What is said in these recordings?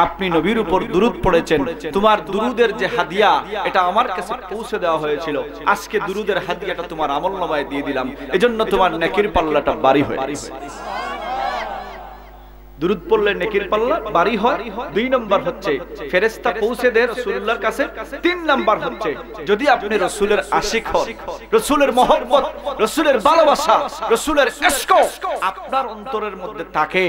আপনি নবীর উপর দুরূদ পড়েছেন, তোমার দুরূদের যে হাদিয়া এটা আমার কাছে পৌঁছে দেওয়া হয়েছিল, আজকে দুরূদের হাদিয়াটা তোমার আমলনামায় দিয়ে দিলাম, এজন্য তোমার নেকির পাল্লাটা ভারী হয়ে গেছে। দুরূদ পড়লে নেকির পাল্লা ভারী হয়। 2 নম্বর হচ্ছে ফেরেশতা পৌঁছে দেয় রাসূলুল্লাহর কাছে। 3 নম্বর হচ্ছে যদি আপনি রাসূলের আশিক হন, রাসূলের মহব্বত, রাসূলের ভালোবাসা, রাসূলের ইশক আপনার অন্তরের মধ্যে থাকে,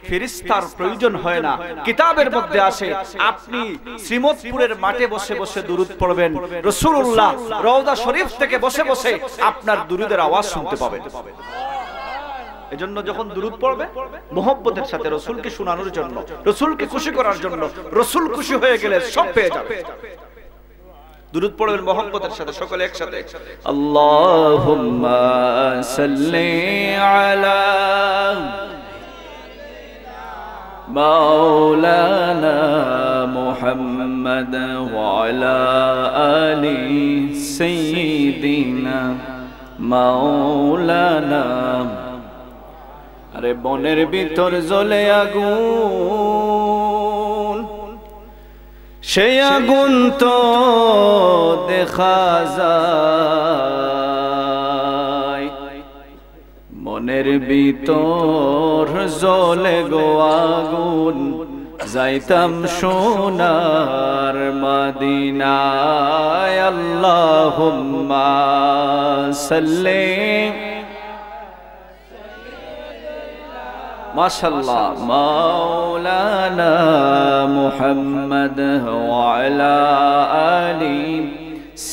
ফেরেশতার প্রয়োজন হয় না। কিতাবের মধ্যে আসে আপনি শ্রীমতপুরের মাঠে বসে বসে দুরূদ পড়বেন, রাসূলুল্লাহ রওজা শরীফ থেকে বসে বসে আপনার দুরূদের আওয়াজ শুনতে পাবেন। এজন্য যখন দুরূদ পড়বে মুহাব্বতের সাথে রাসূলকে শোনানোর জন্য, রাসূলকে খুশি করার জন্য, রাসূল খুশি হয়ে গেলে সব পেয়ে যাবে। দুরূদ পড়বেন মুহাব্বতের সাথে, সকলে একসাথে আল্লাহুম্মা সাল্লি আলা মাওলানা মুহাম্মাদ ওয়া আলা আলি সাইয়্যিদিনা মাওলানা। আরে বনের ভিতর জ্বলে আগুন, সেই আগুন তো দেখা যায়, মনের ভিতর জ্বলে গো আগুন, যাইতাম সোনার মদিনায়। আল্লাহুম্মা সাল্লি মাশাআল্লাহ মাওলানা মুহাম্মদ ওয়া আলা আলি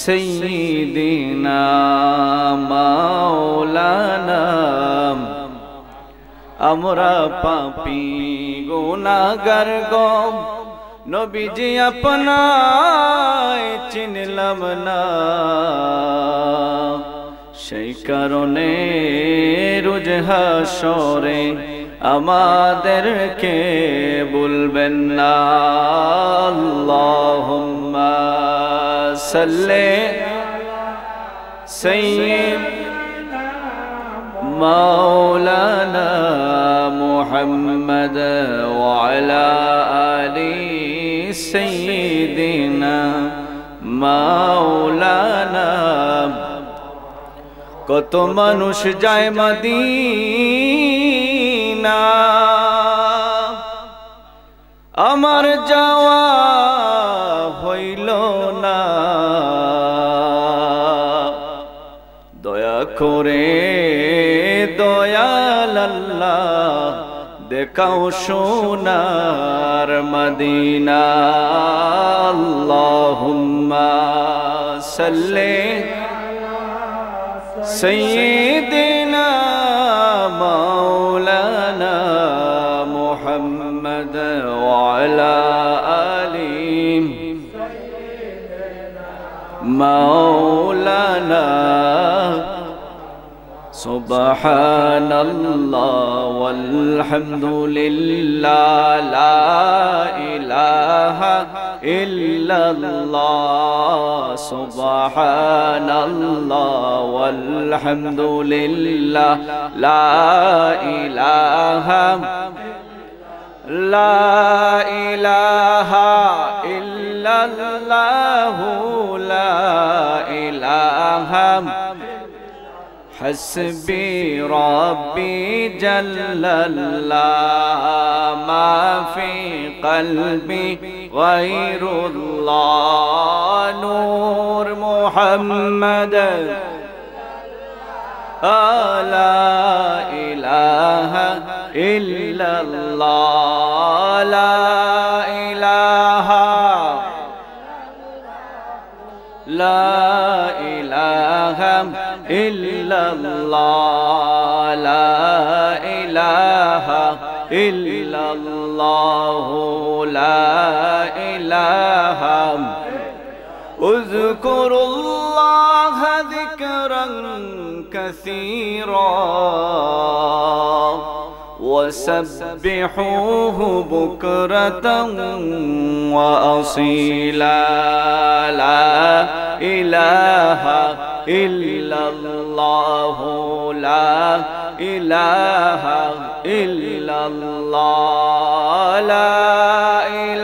সাইয়্যিদিনা মাওলানা। আমরা পাপী গুনাহগার গো নবীজি আপনায় চিনলাম না, সেই কারণে রোজ হাসরে আমাদেরকে বলবেন না। আল্লাহুম্মা সাল্লি সাইয়্যিদিনা মাওলানা মুহাম্মদ ওয়া আলা আলি সাইয়্যিদিনা মাওলানা। কত মানুষ যায় মদিনা, আমার যাওয়া হইল না, দয়া করে দয়াল আল্লাহ দেখাও সোনার মদিনা। আল্লাহুম্মা সাল্লি সাইয়্যিদিনা মাওলানা মুহাম্মদ ওয়া আলা আলি মাওলানা। সুবহানাল্লাহ ওয়ালহামদুলিল্লাহ লা ইলাহা ইল্লাল্লাহ। সুবহানাল্লাহ ওয়ালহামদুলিল্লাহ লা ইলাহা ইল্লাল্লাহ লা ইলাহা حسبي ربي جل الله ما في قلبي غير الله نور محمد لا إله إلا الله لا إله لا إله إلا الله لا إله إلا الله لا إله اذكروا الله ذكرا كثيرا وسبحوه بكرة وأصيلا لا إله إلا الله لا إله إلا الله لا إله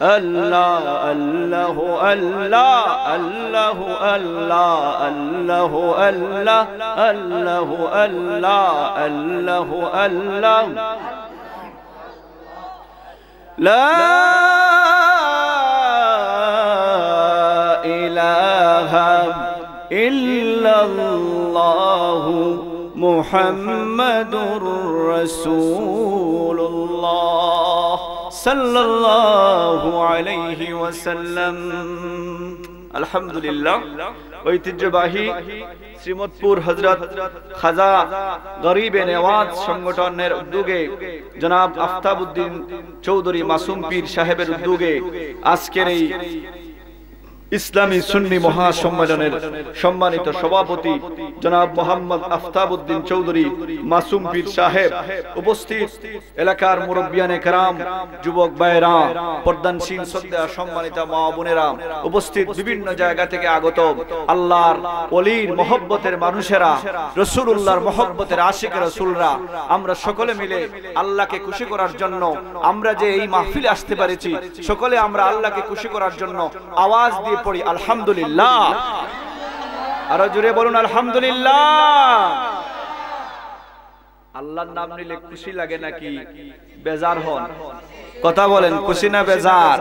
আল্লাহ আল্লাহ আল্লাহ আল্লাহ আল্লাহ আল্লাহ আল্লাহ আল্লাহ আল্লাহ আল্লাহ আল্লাহ লা ইলাহা ইল্লাল্লাহু মুহাম্মাদুর রাসূলুল্লাহ সাল্লাল্লাহু আলাইহি ওয়াসাল্লাম। আলহামদুলিল্লাহ, ঐতিহ্যবাহী শ্রীমতপুর হযরত খাজা গরিবে নেওয়াজ সংগঠনের উদ্যোগে জনাব আফতাবউদ্দিন চৌধুরী মাসুম পীর সাহেবের উদ্যোগে আজকের এই ইসলামী সুন্নি মহাসম্মেলনের সম্মানিত সভাপতি জনাব মোহাম্মদ আফতাবউদ্দিন চৌধুরী মাসুম পীর সাহেব, উপস্থিত এলাকার মুরব্বিয়ানে কেরাম, যুবক ভাইরা, পর্দানশীল শ্রদ্ধা সম্মানিত মা বোনেরা, উপস্থিত বিভিন্ন জায়গা থেকে আগত আল্লাহর ওলির মহব্বতের মানুষেরা, রাসূলুল্লাহর মহব্বতের আশিক রাসূলরা, আমরা সকলে মিলে আল্লাহকে খুশি করার জন্য আমরা যে এই মাহফিলে আসতে পেরেছি, সকলে আমরা আল্লাহকে খুশি করার জন্য আওয়াজ দিয়ে পড়ি আলহামদুলিল্লাহ। আরো জোরে বলুন আলহামদুলিল্লাহ। আল্লাহর নাম নিলে খুশি লাগে নাকি বেজার হন? কথা বলেন, খুশি না বেজার?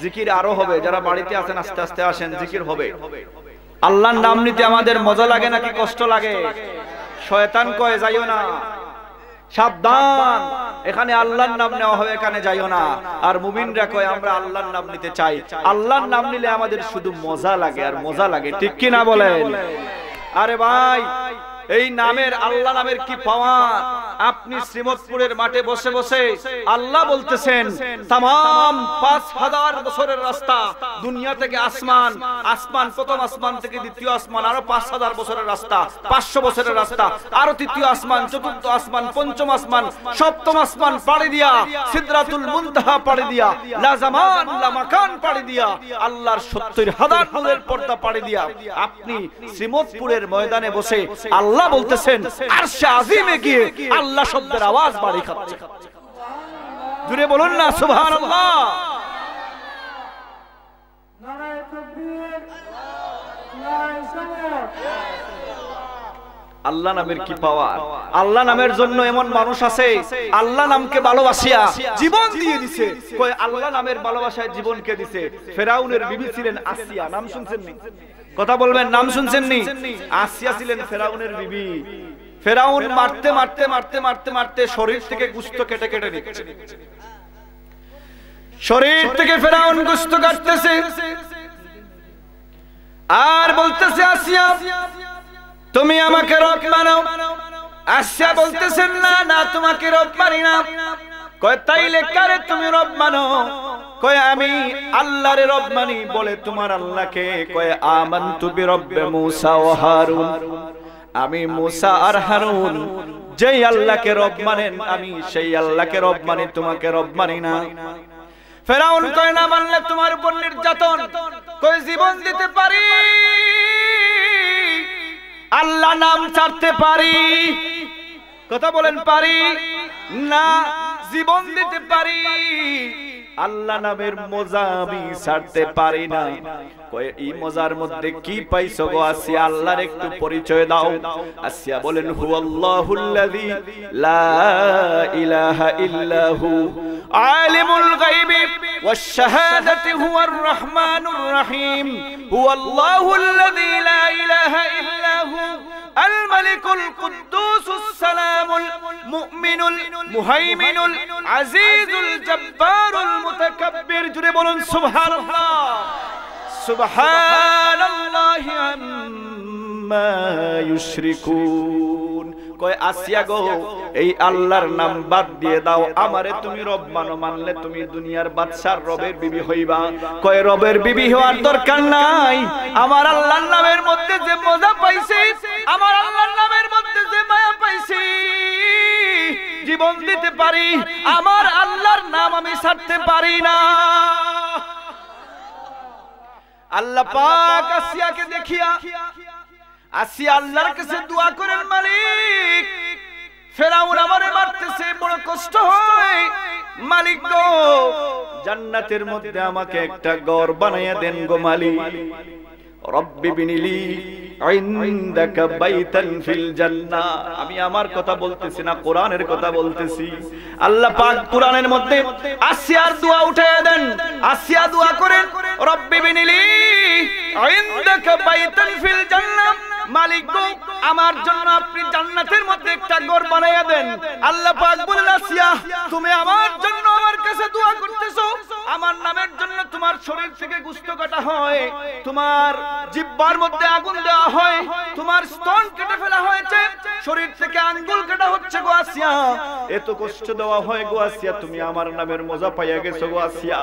জিকির আরো হবে, যারা বাড়িতে আছেন আস্তে আস্তে আসেন, জিকির হবে। আল্লাহর নাম নিতে আমাদের মজা লাগে নাকি কষ্ট লাগে? শয়তান কয় যাইও না, সাবধান, এখানে আল্লাহর নাম নেওয়া হবে, এখানে যাইও না। আর মুমিনরা কয় আমরা আল্লাহর নাম নিতে চাই। আল্লাহর নাম নিলে আমাদের শুধু মজা লাগে আর মজা লাগে, ঠিক কি না বলেন? আরে ভাই, এই নামের, আল্লাহ নামের কি পাওয়ার! আপনি শ্রীমতপুরের মাঠে বসে বসে আল্লাহ বলতেছেন, तमाम 5000 বছরের রাস্তা, দুনিয়া থেকে আসমান, আসমান প্রথম আসমান থেকে দ্বিতীয় আসমান আরো 5000 বছরের রাস্তা, 500 বছরের রাস্তা, আরো তৃতীয় আসমান, চতুর্থ আসমান, পঞ্চম আসমান, সপ্তম আসমান পাড়ি দিয়া, সিদরাতুল মুনতাহা পাড়ি দিয়া, লা জামান লা মাকান পাড়ি দিয়া, আল্লাহর 70000 নূরের পর্দা পাড়ি দিয়া আপনি শ্রীমতপুরের ময়দানে বসে আল্লাহ বলতেছেন, আরশে আজিমে গিয়ে আল্লাহ শব্দের আওয়াজ বাড়ি খাচ্ছে। জুড়ে বলুন না সুবহানাল্লাহ। নারায়ে তাকবীর, নারায়ে সালাত। আল্লাহ নামের কি পাওয়ার! আল্লাহ নামের জন্য এমন মানুষ আছে আল্লাহ নামকে ভালোবাসিয়া জীবন দিয়ে দিছে। কয় আল্লাহ নামের ভালোবাসায় জীবনকে দিছে। ফেরাউনের বিবি ছিলেন আসিয়া, নাম শুনছেন নি? কথা বলবেন, নাম শুনছেন নি? আসিয়া ছিলেন ফেরাউনের বিবি। ফেরাউন মারতে মারতে মারতে মারতে মারতে শরীর থেকে গোশত কেটে কেটে দিচ্ছে। শরীর থেকে ফেরাউন গোশত কাটতেছে আর বলতেছে, আসিয়া তুমি আমাকে রব মানো। আসিয়া বলতেছেন, না না, তোমাকে রব মানি না। কয় তাইলে কারে তুমি রব মানো? কয় আমি আল্লাহরে রব মানি। বলে তোমার আল্লাহকে? কয় আমানতু বিরব্বি মূসা ওয়া হারুন, আমি মূসা আর হারুন যেই আল্লাহকে রব মানেন আমি সেই আল্লাহকে রব মানি, তোমাকে রব মানি না। ফেরাউন কয় না মানলে তোমার উপর নির্যাতন। কয় জীবন দিতে পারি, আল্লাহ নাম ছাড়তে পারি। কথা বলেন, পারি না? জীবন দিতে পারি, আল্লাহ নামের মজা আমি ছাড়তে পারি না। কয় এই মজার মধ্যে কি পাইছো গো আসিয়া? আল্লাহর একটু পরিচয় দাও। আসিয়া বলেন, হুয়াল্লাহুল্লাযী লা ইলাহা ইল্লাহু আলিমুল গায়বি ওয়াশ শাহাদাতি হুয়ার রহমানুর রহিম, হুয়াল্লাহুল্লাযী লা ইলাহা ইল্লাহু আল মালিকুল কুদ্দুসুস সালামুল মুমিনুল মুহাইমিনুল আজিজুল জব্বারুল মুতাকাব্বির। জুড়ে বলুন সুবহানাল্লাহ। সুবহানাল্লাহি আম্মা ইউশরিকুন। কয় আসিয়া গো, এই আল্লাহর নাম বাদ দিয়ে দাও, আমারে তুমি রব মানো। মানলে তুমি দুনিয়ার বাদশার রবের বিবি হইবা। কয় রবের বিবি হওয়ার দরকার নাই, আমার আল্লাহর নামের মধ্যে যে মজা পাইছি, আমার আল্লাহর নামের মধ্যে যে মায়া পাইছি, জীবন দিতে পারি, আমার আল্লাহর নাম আমি ছাড়তে পারি না। আল্লাহ পাক আসিয়াকে দেখিয়া, আসিয়া আল্লাহর কাছে দোয়া করেন, মালিক ফেরাউন আমারে মারতেছে, বড় কষ্ট হয়, মালিক গো জান্নাতের মধ্যে আমাকে একটা ঘর বানাইয়া দেন গো মালিক। রব্বি বিনিলি ইনদাকা বাইতান ফিল জান্নাহ। আমি আমার কথা বলতেছি না, কোরআনের কথা বলতেছি। আল্লাহ পাক কোরআনের মধ্যে আসিয়ার দোয়া উঠায়া দেন। আসিয়া দোয়া করেন, রব্বি বিনিলি ইনদাকা বাইতান ফিল জান্নাহ, মালিক গো আমার জন্য আপনি জান্নাতের মধ্যে একটা ঘর বানাইয়া দেন। আল্লাহ পাক বলেন, আসিয়া তুমি আমার জন্য আমার কাছে দোয়া করতেছো, আমার নামের জন্য তোমার শরীর থেকে গোশত কাটা হয়, তোমার জিহ্বার মধ্যে আগুন দেওয়া হয়, তোমার স্তন কেটে ফেলা হয়েছে, শরীর থেকে আঙ্গুল কাটা হচ্ছে গো আসিয়া, এত কষ্ট দেওয়া হয় গো আসিয়া, তুমি আমার নামের মজা পাইয়া গেছো গো আসিয়া।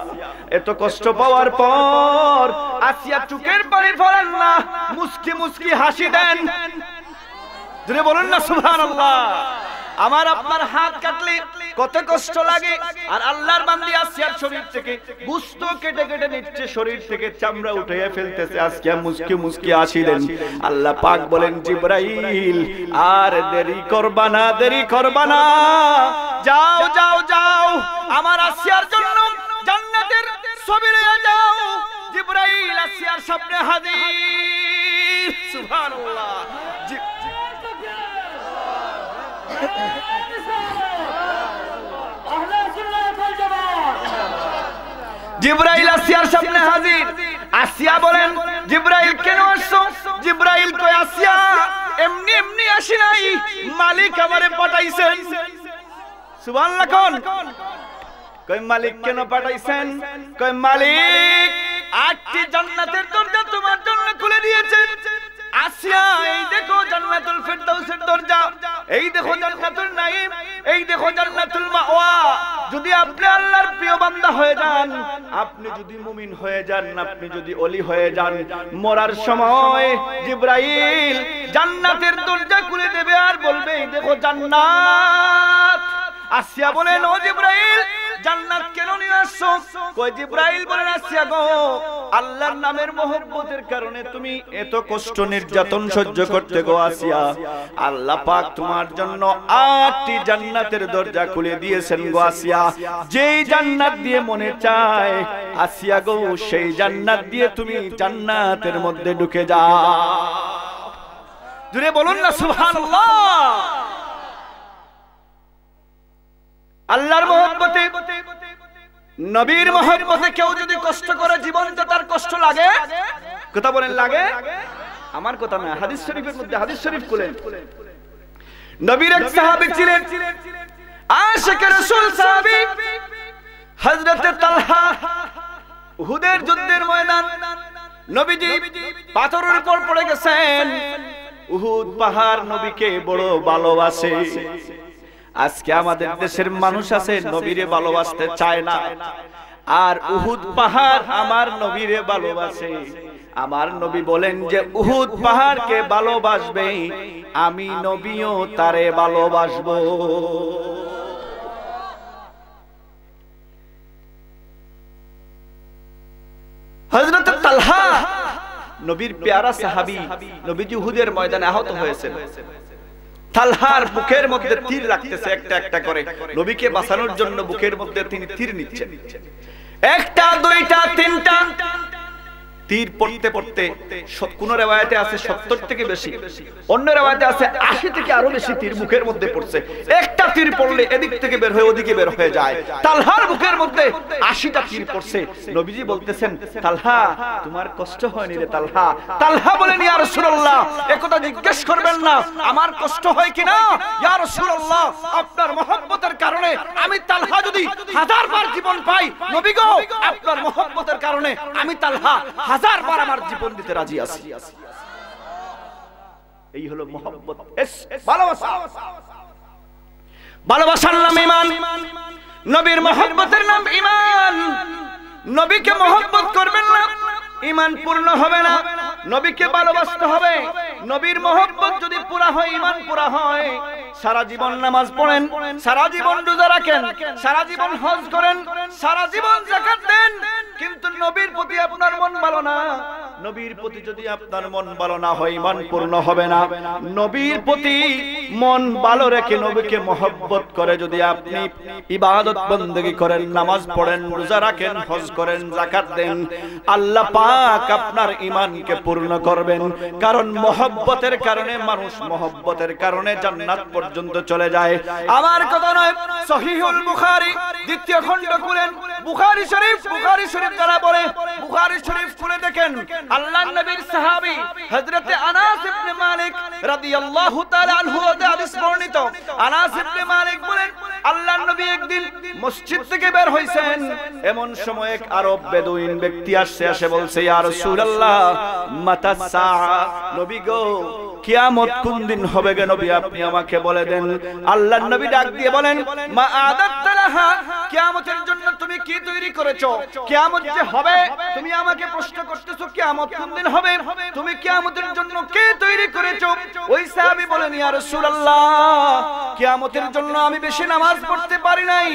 এত কষ্ট পাওয়ার পর আসিয়া চোখের পানি ফেলেন না, মুস্কি মুস্কি হাসি দেন। যদি বলুন না সুবহানাল্লাহ। আমার আপনার হাত কাটলে কত কষ্ট লাগে, আর আল্লাহর বান্দি আসিয়ার শরীর থেকে গোশত কেটে কেটে নিচ্ছে, শরীর থেকে চামড়া উঠাইয়া ফেলতেছে, আজকে মুস্কি মুস্কি হাসি দেন। আল্লাহ পাক বলেন, জিবরাইল আর দেরি করবা না, দেরি করবা না, যাও যাও যাও আমার আসিয়ার জন্য জান্নাতের ছবি লইয়া যাও। জিবরাইল আসিয়ার সামনে হাজির। সুবহানাল্লাহ। জিবরাইল আসিয়ার সামনে হাজির। আসিয়া বলেন, জিবরাইল কেন আসছো? জিবরাইল কয়, আসিয়া এমনি এমনি আসি নাই, মালিক আমারে পাঠাইছেন। সুবহানাল্লাহ। কোন কয় মালিক কেন পাঠাইছেন? কয় মালিক 8টি জান্নাতের দরজা তোমার জন্য খুলে দিয়েছেন। আসিয়া এই দেখো জান্নাতুল ফিরদাউসের দরজা, এই দেখো জান্নাতুল নাঈম, এই দেখো জান্নাতুল মাওয়া। যদি আপনি আল্লাহর প্রিয় বান্দা হয়ে যান, আপনি যদি মুমিন হয়ে যান, আপনি যদি ওলি হয়ে যান, মরার সময় জিবরাইল জান্নাতের দরজা খুলে দেবে আর বলবে, এই দেখো জান্নাত। আসিয়া বলেন, ও জিবরাইল জান্নাত কেন নিয়ে আসছো? কই জিবরাইল বলেন, আসিয়া গো আল্লাহর নামের মহব্বতের কারণে তুমি এত কষ্ট নির্যাতন সহ্য করতে গো আসিয়া, আল্লাহ পাক তোমার জন্য 8টি জান্নাতের দরজা খুলে দিয়েছেন গো আসিয়া। যেই জান্নাত দিয়ে মনে চায় আসিয়া গো, সেই জান্নাত দিয়ে তুমি জান্নাতের মধ্যে ঢুকে যাও। জুড়ে বলুন না সুবহানাল্লাহ। আল্লাহর মহব্বতে, নবীর মহব্বতে কেউ যদি কষ্ট করে জীবনটা তার কষ্ট লাগে। কথা বলেন লাগে? আমার কথা না, হাদিস শরীফের মধ্যে, হাদিস শরীফ খুলেন। নবীর এক সাহাবী ছিলেন, আশিকে রাসূল সাহাবী হযরত তালহা। উহুদের যুদ্ধের ময়দান, নবীজি পাথরের উপর পড়ে গেছেন। উহুদ পাহাড় নবীকে বড় ভালোবাসে। আজকে আমাদের দেশের মানুষ আছে নবীরে ভালোবাসতে চায় না, আর উহুদ পাহাড় আমার নবীরে ভালোবাসে। আমার নবী বলেন যে উহুদ পাহাড়কে ভালোবাসবে, আমি নবীও তারে ভালোবাসবো। হযরত তালহা নবীর প্যারা সাহাবী, নবীজি উহুদের ময়দানে আহত হয়েছেন। তালহার বুকের মধ্যে তীর রাখতেছে একটা একটা করে, নবীকে বাঁচানোর জন্য বুকের মধ্যে তিনি তীর নিচ্ছেন। একটা, দুইটা, তিনটা তীর পড়তে পড়তে কোন রিওয়ায়াতে আছে 70 থেকে বেশি, অন্য রিওয়ায়াতে আছে 80 থেকে আরো বেশি তীর মুখের মধ্যে পড়ছে। একটা তীর পড়লে এদিক থেকে বের হয়ে ওদিকে বের হয়ে যায়। তালহার বুকের মধ্যে 80টা তীর পড়ছে। নবীজি বলতেছেন, তালহা তোমার কষ্ট হয়নি রে তালহা? তালহা বলেন, ইয়া রাসূলুল্লাহ একথা জিজ্ঞেস করবেন না, আমার কষ্ট হয় কিনা। ইয়া রাসূলুল্লাহ আপনার মহব্বতের কারণে আমি তালহা যদি 1000 বার জীবন পাই, নবী গো আপনার মহব্বতের কারণে আমি তালহা 1000 বার আমার জীবন দিতে রাজি আছি। এই হলো মহব্বত, ভালোবাসা। ভালোবাসার নাম ঈমান, নবীর মহব্বতের নাম ঈমান। নবীকে মহব্বত করবেন না, ঈমান পূর্ণ হবে না। নবীকে ভালোবাসতে হবে। নবীর মহব্বত যদি পুরা হয়, ঈমান পুরা হয়। সারা জীবন নামাজ পড়েন, সারা জীবন রোজা রাখেন, সারা জীবন হজ করেন, সারা জীবন যাকাত দেন, কিন্তু নবীর প্রতি আপনার মন ভালো না, নবীর প্রতি যদি আপনার মন ভালো না হয় ঈমান পূর্ণ হবে না। নবীর প্রতি মন ভালো রেখে নবীকে মহব্বত করে যদি আপনি ইবাদত বندگی করেন, নামাজ পড়েন, রোজা রাখেন, হজ করেন, যাকাত দেন, আল্লাহ পাক আপনার ঈমানকে পূর্ণ করবেন। কারণ মহব্বতের কারণে মানুষ মহব্বতের কারণে জান্নাত পর্যন্ত চলে যায়। আমার কথা নয়, সহিহুল বুখারী দ্বিতীয় খণ্ড খুলেন, বুখারী শরীফ যারা বলে বুখারী শরীফ খুলে দেখেন, আল্লাহর নবীর সাহাবী হযরত আনাস ইবনে মালিক রাদিয়াল্লাহু তাআলা আনহু হাদিস বর্ণিত। আনাস ইবনে মালিক বলেন, আল্লাহর নবী একদিন মসজিদ থেকে বের হইছেন, এমন সময় এক আরব বেদুইন ব্যক্তি আসছে, এসে বলছে, ইয়া রাসূলুল্লাহ মাতা সাআ, নবী গো কিয়ামত কোন দিন হবে গো নবী, আপনি আমাকে বলে দেন। আল্লাহর নবী ডাক দিয়ে বলেন, মা আদাত লাহা, কিয়ামতের জন্য তুমি কি তৈরি করেছো? কিয়ামত যে হবে তুমি আমাকে প্রশ্ন করতেছো কিয়ামত কোন দিন হবে, তুমি কিয়ামতের জন্য কি তৈরি করেছো? ওই সাহাবী বলেন, ইয়া রাসূলুল্লাহ কিয়ামতের জন্য আমি বেশি নামাজ পড়তে পারি নাই,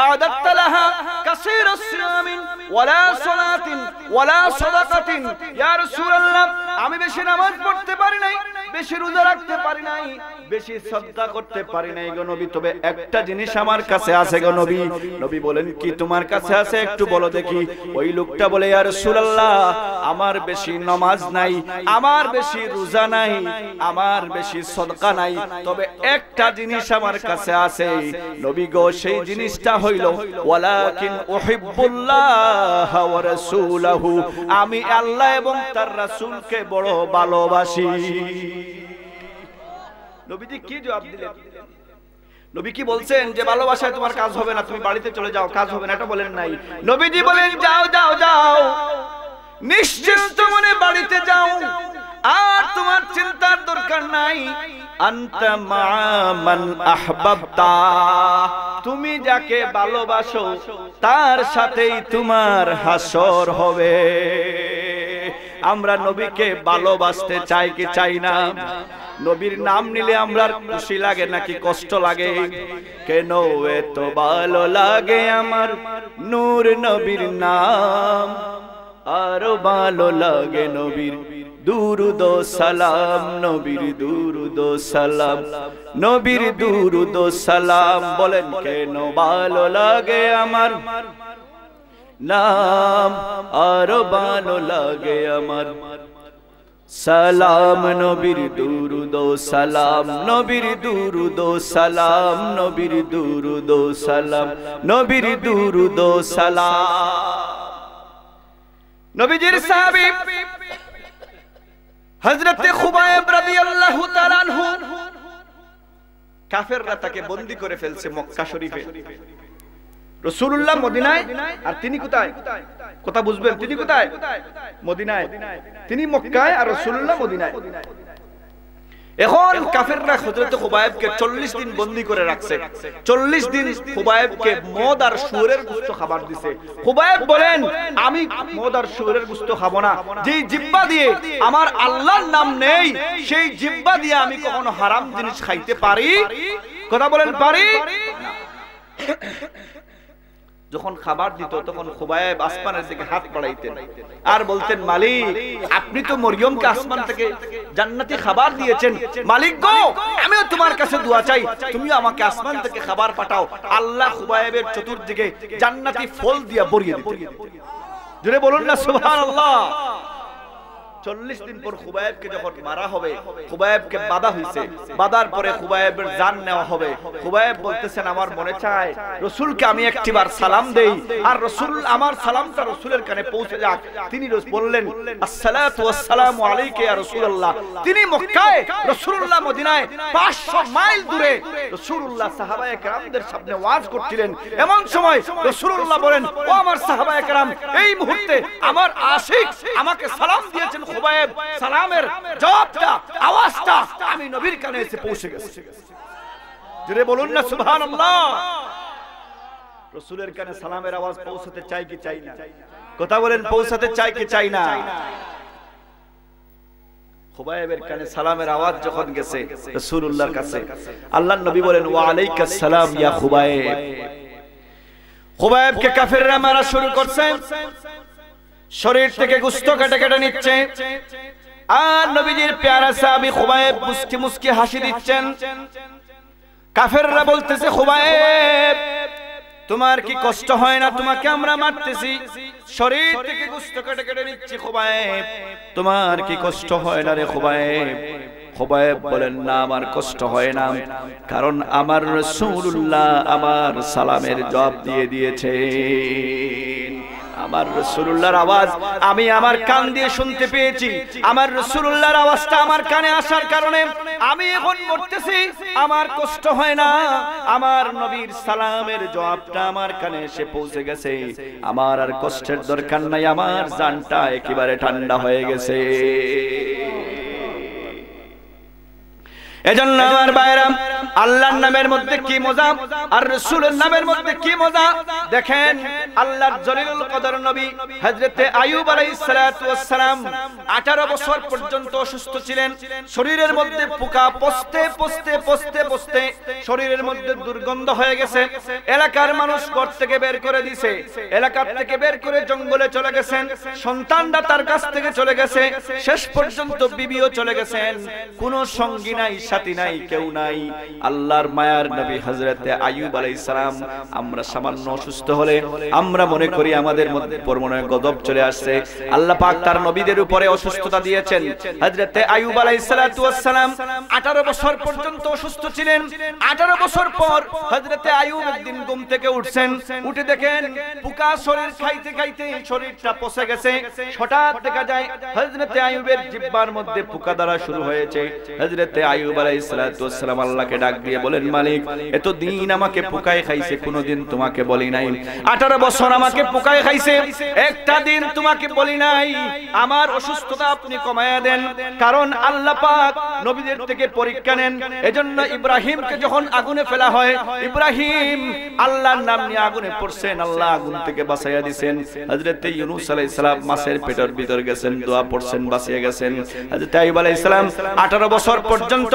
আদাত লাহা কাসীরাস সিয়ামিন ওয়ালা সালাতিন ওয়ালা সাদাকাতিন, ইয়া রাসূলুল্লাহ আমি বেশি নামাজ পড়তে পারি নাই, বেশি রোজা রাখতে পারি নাই, বেশি সাদকা করতে পারি নাই গো নবী, তবে একটা জিনিস আমার কাছে আছে গো নবী। নবী বলেন, কি তোমার কাছে আছে একটু বলো দেখি। ওই লোকটা বলে, ইয়া রাসূলুল্লাহ আমার বেশি নামাজ নাই, আমার বেশি রোজা নাই, আমার বেশি সাদকা নাই, তবে একটা জিনিস আমার কাছে আছে নবী গো, সেই জিনিসটা হইল ওয়ালাকিন উহিব্বুল্লাহ ওয়া রাসূলহু, আমি আল্লাহ এবং তার রাসূলকে বড় ভালোবাসি। নবীজি কি জবাব দিলেন? নবী কি বলছেন যে ভালোবাসায় তোমার কাজ হবে না, তুমি বাড়িতে চলে যাও, কাজ হবে না, এটা বলেন নাই। নবীজি বলেন, যাও যাও যাও, নিশ্চিন্ত মনে বাড়িতে যাও, আর তোমার চিন্তার দরকার নাই। আনতা মা মান আহবাবতা, তুমি যাকে ভালোবাসো তার সাথেই তোমার হাসর হবে। আমরা নবীকে ভালোবাসতে চাই কি চাই না? নবীর নাম নিলে আমরা খুশি লাগে নাকি কষ্ট লাগে? কেন এত ভালো লাগে আমার নূর নবীর নাম, আরো ভালো লাগে নবীর দুরুদ ও সালাম, নবীর দুরুদ ও সালাম, নবীর দুরুদ ও সালাম। বলেন কেন ভালো লাগে আমার নাম, আরো ভালো লাগে আমার সালাম, নবীর দুরুদ ও সালাম, নবীর দুরুদ ও সালাম, নবীর দুরুদ ও সালাম, নবীর দুরুদ ও সালাম। নবীজির সাহাবী হযরত খুবাইব রাদিয়াল্লাহু তাআলা আনহু, কাফেররা তাকে বন্দী করে ফেলছে মক্কা শরীফে। রাসূলুল্লাহ মদিনায়, আর তিনি কোথায়? কথা বুঝবেন, তিনি কোথায়? মদিনায়। তিনি মক্কায় আর রাসূলুল্লাহ মদিনায়। এখন কাফেররা হযরত খুবাইবকে 40 দিন বন্দী করে রাখছে। 40 দিন খুবাইবকে মদ আর শুয়োরের গোশত খাবার দিছে। খুবাইব বলেন, আমি মদ আর শুয়োরের গোশত খাবো না, যেই জিহ্বা দিয়ে আমার আল্লাহর নাম নেই সেই জিহ্বা দিয়ে আমি কখনো হারাম জিনিস খাইতে পারি? কথা বলেন, পারি? যখন খাবার দিত তখন খুবাইব আসমানের দিকে হাত বাড়াইতেন আর বলতেন, মালিক আপনি তো মরিয়মকে আসমান থেকে জান্নাতি খাবার দিয়েছেন, মালিক গো আমিও তোমার কাছে দোয়া চাই, তুমি আমাকে আসমান থেকে খাবার পাঠাও। আল্লাহ খুবাইবের চতুর্দিকে জান্নাতি ফল দিয়া ভরিয়ে দিতেন। জোরে বলুন না সুবহানাল্লাহ। 40 দিন পর খুবাইবকে যখন মারা হবে, খুবাইবকে বাধা হইছে, বাধার পরে খুবাইবের জান নেওয়া হবে। খুবাইব বলতেছেন, আমার মনে চায় রাসূলকে আমি একটিবার সালাম দেই, আর রাসূল আমার সালামটা রাসূলের কানে পৌঁছে যাক। তিনি বললেন, আসসালাতু ওয়াসসালামু আলাইকা ইয়া রাসূলুল্লাহ। তিনি মক্কায়, রাসূলুল্লাহ মদিনায় 500 মাইল দূরে রাসূলুল্লাহ সাহাবায়ে কেরামদের সামনে ওয়াজ করছিলেন। এমন সময় রাসূলুল্লাহ বলেন, ও আমার সাহাবায়ে কেরাম, এই মুহূর্তে আমার আশিক আমাকে সালাম দিয়েছেন। খুবাইব সালামের জবাবটা, আওয়াজটা আমি নবীর কানে এসে পৌঁছে গেছে। জোরে বলুন না সুবহানাল্লাহ। রাসূলের কানে সালামের আওয়াজ পৌঁছাতে চাই কি চাই না? কথা বলেন, পৌঁছাতে চাই কি চাই না? খুবাইবের কানে সালামের আওয়াজ যখন গেছে রাসূলুল্লাহর কাছে, আল্লাহর নবী বলেন, ওয়া আলাইকাস সালাম ইয়া খুবাইব। খুবাইবকে কাফেররা মারা শুরু করছে। শরীর থেকে গোশত কেটে কেটে নিচ্ছে। আর নবীজির প্যারা সাহাবী খুবাইব মুস্কি মুস্কি হাসি দিচ্ছেন। কাফেররা বলতেছে, খুবাইব তোমার কি কষ্ট হয় না? তোমাকে আমরা মারতেছি, শরীর থেকে গোশত কেটে কেটে নিচ্ছি, খুবাইব তোমার কি কষ্ট হয় না রে খুবাইব? খুবাইব বলেন, না আমার কষ্ট হয় না, কারণ আমার রাসূলুল্লাহ আমার সালামের জবাব দিয়ে দিয়েছে। আমার রাসূলুল্লাহর আওয়াজ আমি আমার কান দিয়ে শুনতে পেয়েছি। আমার রাসূলুল্লাহর আওয়াজটা আমার কানে আসার কারণে আমি এখন মরতেছি, আমার কষ্ট হয় না। আমার নবীর সালামের জবাবটা আমার কানে এসে পৌঁছে গেছে, আমার আর কষ্টের দরকার নাই, আমার জানটা একেবারে ঠান্ডা হয়ে গেছে। এজন্য আমার ভাইরা, আল্লাহর নামের মধ্যে কি মজা আর রাসূলের নামের মধ্যে কি মজা। দেখেন আল্লাহর জলিলুল কদর নবী হযরতে আইয়ুব আলাইহিস সালাতু ওয়াস সালাম 18 বছর পর্যন্ত অসুস্থ ছিলেন। শরীরের মধ্যে পোকা পচতে পচতে পচতে পচতে শরীরের মধ্যে দুর্গন্ধ হয়ে গেছে। এলাকার মানুষ ঘর থেকে বের করে দিয়েছে, এলাকা থেকে বের করে জঙ্গলে চলে গেছেন। সন্তানরা তার কাছ থেকে চলে গেছে, শেষ পর্যন্ত বিবিও চলে গেছেন। কোনো সঙ্গী নাই, সাথী নাই, কেউ নাই। আল্লাহর মায়ার নবী হযরতে আইয়ুব আলাইহিস সালাম, আমরা সামান্য অসুস্থ হলে আমরা মনে করি আমাদের মধ্যে পরমনে গজব চলে আসছে। আল্লাহ পাক তার নবীদের উপরে অসুস্থতা দিয়েছেন। হযরতে আইয়ুব আলাইহিস সালাতু ওয়াস সালাম 18 বছর পর্যন্ত অসুস্থ ছিলেন। 18 বছর পর হযরতে আইয়ুব একদিন ঘুম থেকে উঠছেন, উঠে দেখেন পোকা শরীর খাইতে খাইতে শরীরটা পচে গেছে। হঠাৎ দেখা যায় হযরতে আইয়ুবের জিহ্বার মধ্যে পোকা ধরা শুরু হয়েছে। হযরতে আইয়ুব আলাইহিস সালাতু ওয়াস সালাম আল্লাহকে ডাক দিয়ে বলেন, মালিক এতদিন আমাকে পোকায় খাইছে, কোনোদিন তোমাকে বলি নাই। 18 বছর আমাকে পোকায় খাইছে, একটা দিন তোমাকে বলি নাই। আমার অসুস্থতা আপনি কমায়া দেন, কারণ আল্লাহ পাক নবীদের থেকে পরীক্ষা নেন। এজন্য ইব্রাহিমকে যখন আগুনে ফেলা হয়, ইব্রাহিম আল্লাহর নাম নিয়ে আগুনে পড়ছেন, আল্লাহ আগুন থেকে বাঁচাইয়া দিবেন। হযরতে ইউনূস আলাইহিস সালাম মাছের পেটের ভিতর গেছেন, দোয়া পড়ছেন, বাঁচিয়ে গেছেন। হযরতে আইয়ুব আলাইহিস সালাম 18 বছর পর্যন্ত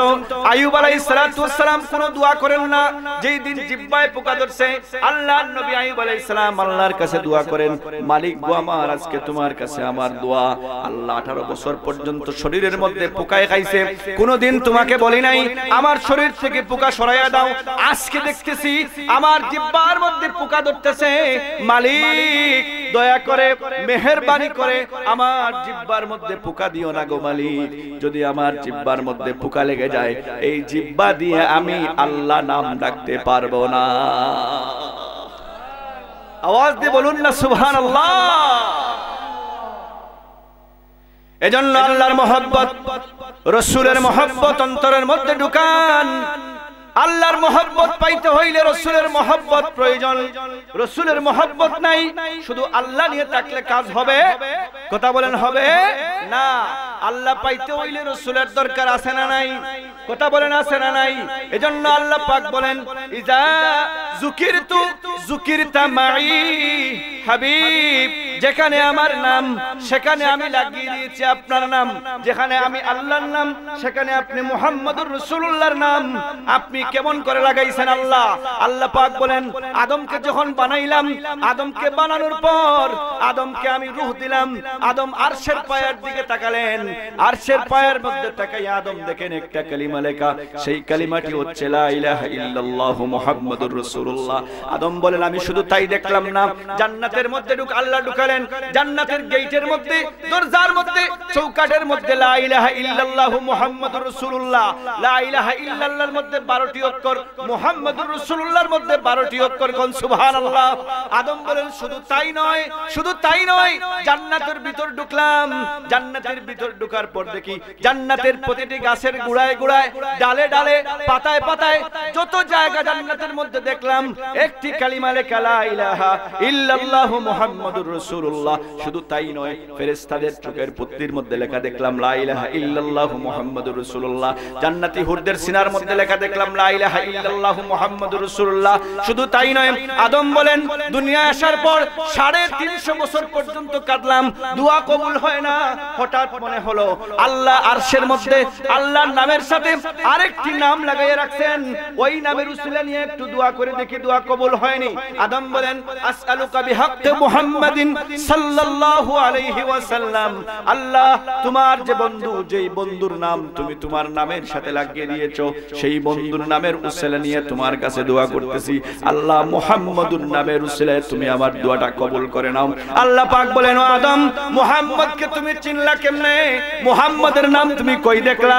আইয়ুব আলাইহিস সালাতু ওয়াস সালাম কোনো দোয়া করেন না। যেই দিন জিহ্বায় পোকা ধরছে, আল্লাহর নবী আইয়ুব আলাইহিস সালাম আল্লাহর কাছে দোয়া করেন, মালিক গো আমার আজকে তোমার কাছে আমার দোয়া। আল্লাহ 18 বছর পর্যন্ত শরীরের মধ্যে পোকায় খাইছে, কোনোদিন তোমাকে বলি নাই আমার শরীর থেকে পোকা সরাইয়া দাও। আজকে দেখতেছি আমার জিহ্বার মধ্যে পোকা ধরতেছে, মালিক দয়া করে মেহেরবানি করে আমার জিহ্বার মধ্যে পোকা দিও না গো মালিক। যদি আমার জিহ্বার মধ্যে পোকা লেগে যায়, এই জিহ্বা দিয়ে আমি আল্লাহ নাম ডাকতে পারবো না। আওয়াজ দিয়ে বলুন না সুবহানাল্লাহ। এজন্য আল্লাহর মহব্বত, রাসূলের মহব্বত অন্তরের মধ্যে ঢুকান। আল্লাহর মহব্বত পাইতে হইলে রাসূলের মহব্বত প্রয়োজন। রাসূলের মহব্বত নাই, শুধু আল্লাহ নিয়ে থাকলে কাজ হবে? কথা বলেন হবে না। আল্লাহ পাইতে হইলে রাসূলের দরকার আছে না নাই? কথা বলেন আছে না নাই? এজন্য আল্লাহ পাক বলেন, ইজা যুকিরতু যুকিরতা মাই হাবিব, যেখানে আমার নাম সেখানে আমি লাগিয়ে দিয়েছি আপনার নাম। যেখানে আমি আল্লাহর নাম সেখানে আপনি মুহাম্মদুর রাসূলুল্লাহর নাম আপনি কেমন করে লাগাইছেন আল্লাহ? আল্লাহ পাক বলেন, আদমকে যখন বানাইলাম, আদমকে বানানোর পর আদমকে আমি রূহ দিলাম। আদম আরশের পায়ের দিকে তাকালেন, আরশের পায়ের মধ্যে তাকাইয়া আদম দেখেন একটা কালিমা লেখা, সেই কালিমাটি হচ্ছে লা ইলাহা ইল্লাল্লাহু মুহাম্মাদুর রাসূলুল্লাহ। আদম বলেন, আমি শুধু তাই দেখলাম না, জান্নাতের মধ্যে আল্লাহ ঢুকালেন, জান্নাতের গেটের মধ্যে, দরজার মধ্যে, চৌকাঠের মধ্যে লা ইলাহা ইল্লাল্লাহু মুহাম্মাদুর রাসূলুল্লাহ। লা ইলাহা ইল্লাল্লাহর মধ্যে 12টি অক্ষর, মুহাম্মাদুর রাসূলুল্লাহর মধ্যে 12টি অক্ষর। কোন সুবহানাল্লাহ। আদম বলেন, শুধু তাই নয়, শুধু তাই নয়, জান্নাতের ভিতর ঢুকলাম। জান্নাতের ভিতর ঢোকার পর দেখি জান্নাতের প্রতিটি গাছের গোড়ায় গোড়ায়, ডালে ডালে, পাতায় পাতায়, যত জায়গা জান্নাতের মধ্যে দেখলাম একটি কালিমা লেখা, লা ইলাহা ইল্লাল্লাহু মুহাম্মাদুর রাসূলুল্লাহ। শুধু তাই নয়, ফেরেশতাদের চোখের পট্টির মধ্যে লেখা দেখলাম লা ইলাহা ইল্লাল্লাহু মুহাম্মাদুর রাসূলুল্লাহ। জান্নাতি হুরদের সিনার মধ্যে লেখা দেখলাম লা ইলাহা ইল্লাল্লাহু মুহাম্মাদুর রাসূলুল্লাহ। শুধু তাই নয়, আদম বলেন, দুনিয়া আসার পর 350 বছর পর্যন্ত কাঁদলাম, দোয়া কবুল হয় না। হঠাৎ মনে হলো আল্লাহ আরশের মধ্যে আল্লাহর নামের সাথে আরেকটি নাম লাগাইয়া রাখছেন, ওই নামের উসিলা নিয়ে একটু দোয়া করে দেখি, দোয়া কবুল হয়নি। আদম বলেন আসআলুকা বিহাক্কি মুহাম্মাদিন সাল্লাল্লাহু আলাইহি ওয়াসাল্লাম, আল্লাহ তোমার যে বন্ধু, যেই বন্ধুর নাম তুমি তোমার নামের সাথে লাগিয়ে দিয়েছো, সেই বন্ধুর নামের উসিলা নিয়ে তোমার কাছে দোয়া করতেছি, আল্লাহ মুহাম্মাদুর নামের উসিলায় তুমি আমার দোয়াটা কবুল করে নাও। আল্লাহ পাক বলেন ও আদম, মুহাম্মদকে তুমি চিনলা কেমনে? মুহাম্মদের নাম তুমি কই দেখলা?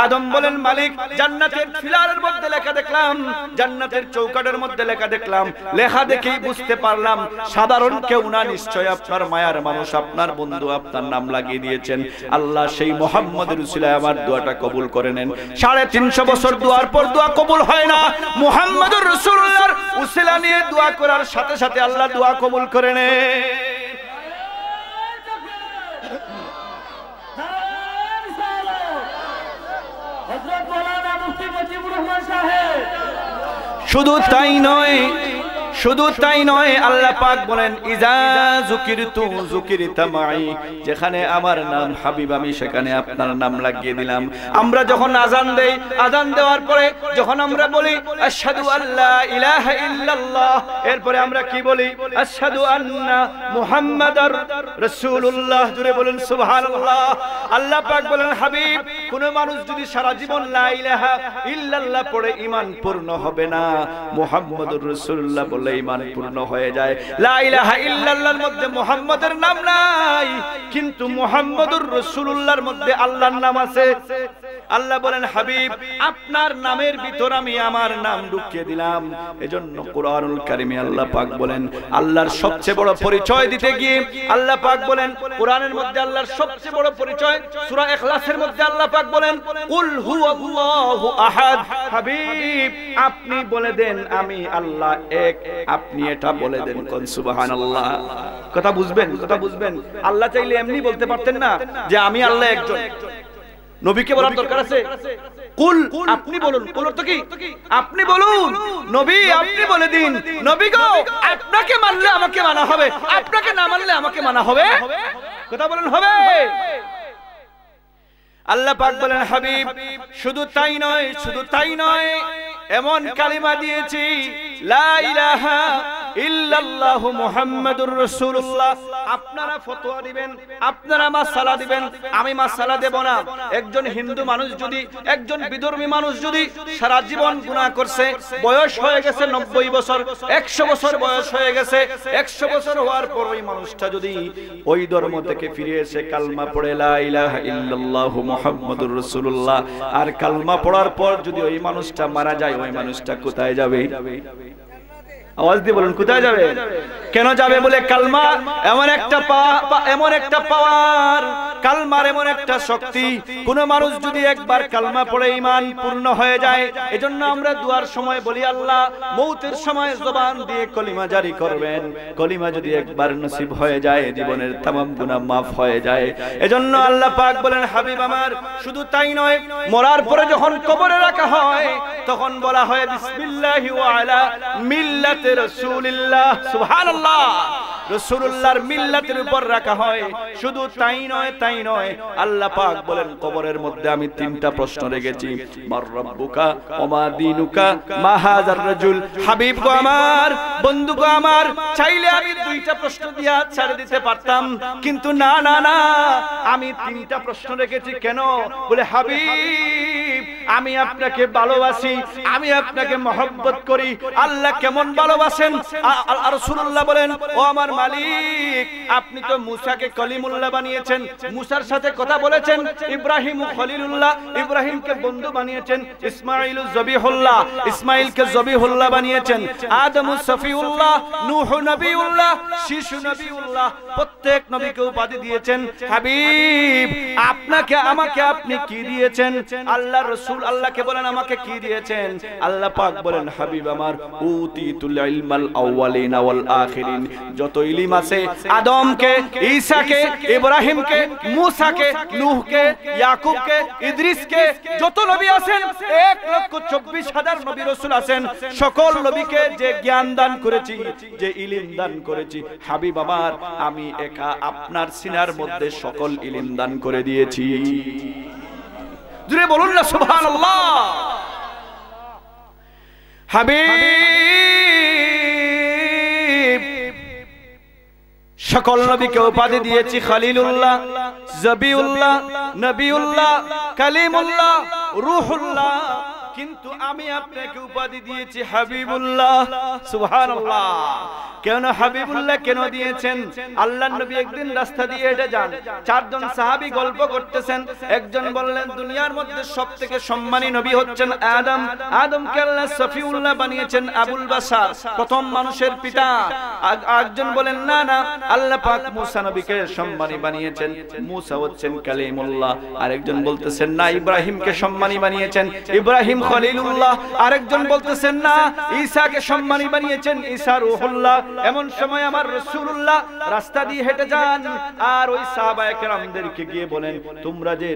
আদম বলেন মালিক, জান্নাতের ফিলারের মধ্যে লেখা দেখলাম, জান্নাতের চৌকাঠের মধ্যে লেখা দেখলাম, লেখা দেখেই বুঝতে পারলাম সাধারণ কেউ না, নিশ্চয় আপনার মায়ার মানুষ, আপনার বন্ধু আপনার নাম লাগিয়ে দিয়েছেন। আল্লাহ সেই মুহাম্মদের উসিলায় আমার দোয়াটা কবুল করে নেন। 350 বছর দোয়ার পর দোয়া কবুল হয় না, মুহাম্মদুর রাসূলুল্লাহর উসিলা নিয়ে দোয়া করার সাথে সাথে আল্লাহ দোয়া কবুল করে নেন। শুধু তাই নয়, শুধু তাই নয়, আল্লাহ পাক বলেন ইজা যুকিরতু যুকিরতা মাই, যেখানে আমার নাম হাবিব আমি সেখানে আপনার নাম লাগিয়ে দিলাম। আমরা যখন আযান দেই, আযান দেওয়ার পরে যখন আমরা বলি আশহাদু আল্লা ইলাহা ইল্লাল্লাহ, এরপরে আমরা কি বলি? আশহাদু আন্না মুহাম্মাদার রাসূলুল্লাহ। জুড়ে বলেন সুবহানাল্লাহ। আল্লাহ পাক বলেন হাবিব, কোন মানুষ যদি সারা জীবন লা ইলাহা ইল্লাল্লাহ পড়ে ঈমান পূর্ণ হবে না, মুহাম্মাদুর রাসূলুল্লাহ বলে ঈমান পূর্ণ হয়ে যায়। লা ইলাহা ইল্লাল্লাহর মধ্যে মুহাম্মাদের নাম নাই, কিন্তু মুহাম্মাদুর রাসূলুল্লাহর মধ্যে আল্লাহর নাম আছে। আল্লাহ বলেন হাবিব, আপনার নামের ভিতর আমি আমার নাম ঢুকিয়ে দিলাম। এজন্য কুরআনুল কারীমে আল্লাহ পাক বলেন, আল্লাহর সবচেয়ে বড় পরিচয় দিতে গিয়ে আল্লাহ পাক বলেন, কোরআনের মধ্যে আল্লাহর সবচেয়ে বড় পরিচয় সূরা ইখলাসের মধ্যে আল্লাহ পাক বলেন কুল হুয়াল্লাহু আহাদ। হাবিব আপনি বলে দেন আমি আল্লাহ এক, আপনি এটা বলে দেন। কোন সুবহানাল্লাহ। কথা বুঝবেন, কথা বুঝবেন। আল্লাহ চাইলে এমনি বলতে পারতেন না যে আমি আল্লাহ একজন। নবীকে বলার দরকার আছে? কুল আপনি বলুন। কুল অর্থ কি? আপনি বলুন। নবী আপনি বলে দিন, নবী গো আপনাকে মানলে আমাকে মানা হবে, আপনাকে না মানলে আমাকে মানা হবে। কথা বলেন হবে। আল্লাহ পাক বলেন হাবিব শুধু তাই নয়, শুধু তাই নয়, এমন কালিমা দিয়েছি লা ইলাহা ইল্লাল্লাহ মুহাম্মাদুর রাসূলুল্লাহ। আপনারা ফতোয়া দিবেন, আপনারা মাসালা দিবেন, আমি মাসালা দেব না। একজন হিন্দু মানুষ যদি, একজন বিধর্মী মানুষ যদি সারা জীবন গুনাহ করছে, বয়স হয়ে গেছে 90 বছর, 100 বছর বয়স হয়ে গেছে, 100 বছর হওয়ার পর ওই মানুষটা যদি ওই ধর্ম থেকে ফিরে এসে কালমা পড়ে লা ইলাহা ইল্লাল্লাহ মুহাম্মাদুর রাসূলুল্লাহ, আর কালমা পড়ার পর যদি ওই মানুষটা মারা যায়, ওই মানুষটা কোথায় যাবে? আওয়াজ দিয়ে বলুন, কোথায় যাবে? কেন যাবে? বলে কালমা এমন একটা এমন একটা পাওয়ার, কালমার এমন একটা শক্তি, কোন মানুষ যদি একবার কালমা পড়ে ঈমান পূর্ণ হয়ে যায়। এজন্য আমরা দুয়ার সময় বলি আল্লাহ মৌতের সময় জবান দিয়ে কলিমা জারি করবেন। কলিমা যদি একবার নসিব হয়ে যায়, জীবনের तमाम গুনাহ maaf হয়ে যায়। এজন্য আল্লাহ পাক বলেন হাবিব আমার শুধু তাই নয়, মরার পরে যখন কবরে রাখা হয় তখন বলা হয় বিসমিল্লাহি ওয়া আলা মিল্লাতি রাসূলিল্লাহ। সুবহানাল্লাহ। রাসূলুল্লাহর মিল্লাতের উপর রাখা হয়। শুধু তাই নয়, তাই নয়, আল্লাহ পাক বলেন কবরের মধ্যে আমি 3টা প্রশ্ন রেখেছি, মার রাব্বুকা ওয়া মা দীনুকা মা হাযার রাজুল। হাবিব গো আমার, বন্ধু গো আমার, চাইলে আমি 2টা প্রশ্ন দিয়া ছেড়ে দিতে পারতাম, কিন্তু না না না, আমি 3টা প্রশ্ন রেখেছি। কেন? বলে হাবিব আমি আপনাকে ভালোবাসি, আমি আপনাকে মহব্বত করি। আল্লাহ কেমন ভালোবাসেন? রাসূলুল্লাহ বলেন ও আমার মালিক, আপনি তো মুসাকে কলিমুল্লাহ বানিয়েছেন, মুসার সাথে কথা বলেছেন, ইব্রাহিম খলিলুল্লাহ, ইব্রাহিমকে বন্ধু বানিয়েছেন, ইসমাঈল জবিহুল্লাহ, ইসমাঈলকে জবিহুল্লাহ বানিয়েছেন, আদম সফিউল্লাহ, নূহ নবিউল্লাহ, শিশু নবিউল্লাহ, প্রত্যেক নবীকে উপাধি দিয়েছেন। হাবিব আপনাকে আমাকে আপনি কি দিয়েছেন? আল্লাহর রাসূল আল্লাহকে বলেন আমাকে কি দিয়েছেন? আল্লাহ পাক বলেন হাবিব আমার উতিতুল ইলমাল আউয়ালিনা ওয়াল আখিরিন। যত ইলম আছে আদমকে, ঈসাকে, ইব্রাহিমকে, মুসাকে, নূহকে, ইয়াকুবকে, ইদ্রিসকে, যত নবী আছেন 1,24,000 নবী রাসূল আছেন, সকল নবীকে যে জ্ঞান দান করেছি, যে ইলম দান করেছি, হাবিব আমার আমি একা আপনার সিনার মধ্যে সকল ইলম দান করে দিয়েছি। জুড়ে বলুন না সুবহানাল্লাহ। হাবিব সকল নবীকে উপাধি দিয়েছি খলিলুল্লাহ, জবিউল্লাহ, নবিউল্লাহ, কালিমুল্লাহ, রূহুল্লাহ, কিন্তু আমি আপনাকে উপাধি দিয়েছি হাবিবুল্লাহ। সুবহানাল্লাহ। কেন হাবিবুল্লাহ কেন দিয়েছেন? আল্লাহর নবী একদিন রাস্তা দিয়ে হেঁটে যান, চারজন সাহাবী গল্প করতেছেন। একজন বললেন দুনিয়ার মধ্যে সবথেকে সম্মানী নবী হচ্ছেন আদম, আদমকে আল্লাহ সফিউল্লাহ বানিয়েছেন, আবুল বাশার, প্রথম মানুষের পিতা। একজন বলেন না না, আল্লাহ পাক মুসা নবীকে সম্মানী বানিয়েছেন, মুসা হচ্ছেন কালিমুল্লাহ। আরেকজন বলতেছেন না, ইব্রাহিমকে সম্মানী বানিয়েছেন, ইব্রাহিম খলিলুল্লাহ। আরেকজন বলতেছেন না, ঈসাকে সম্মানী বানিয়েছেন, ঈসা রূহুল্লাহ। এমন সময় আমার রাসূলুল্লাহ রাস্তা দিয়ে হেঁটে যান, আর ওই সাহাবায়ে কেরামদেরকে গিয়ে বলেন তোমরা যে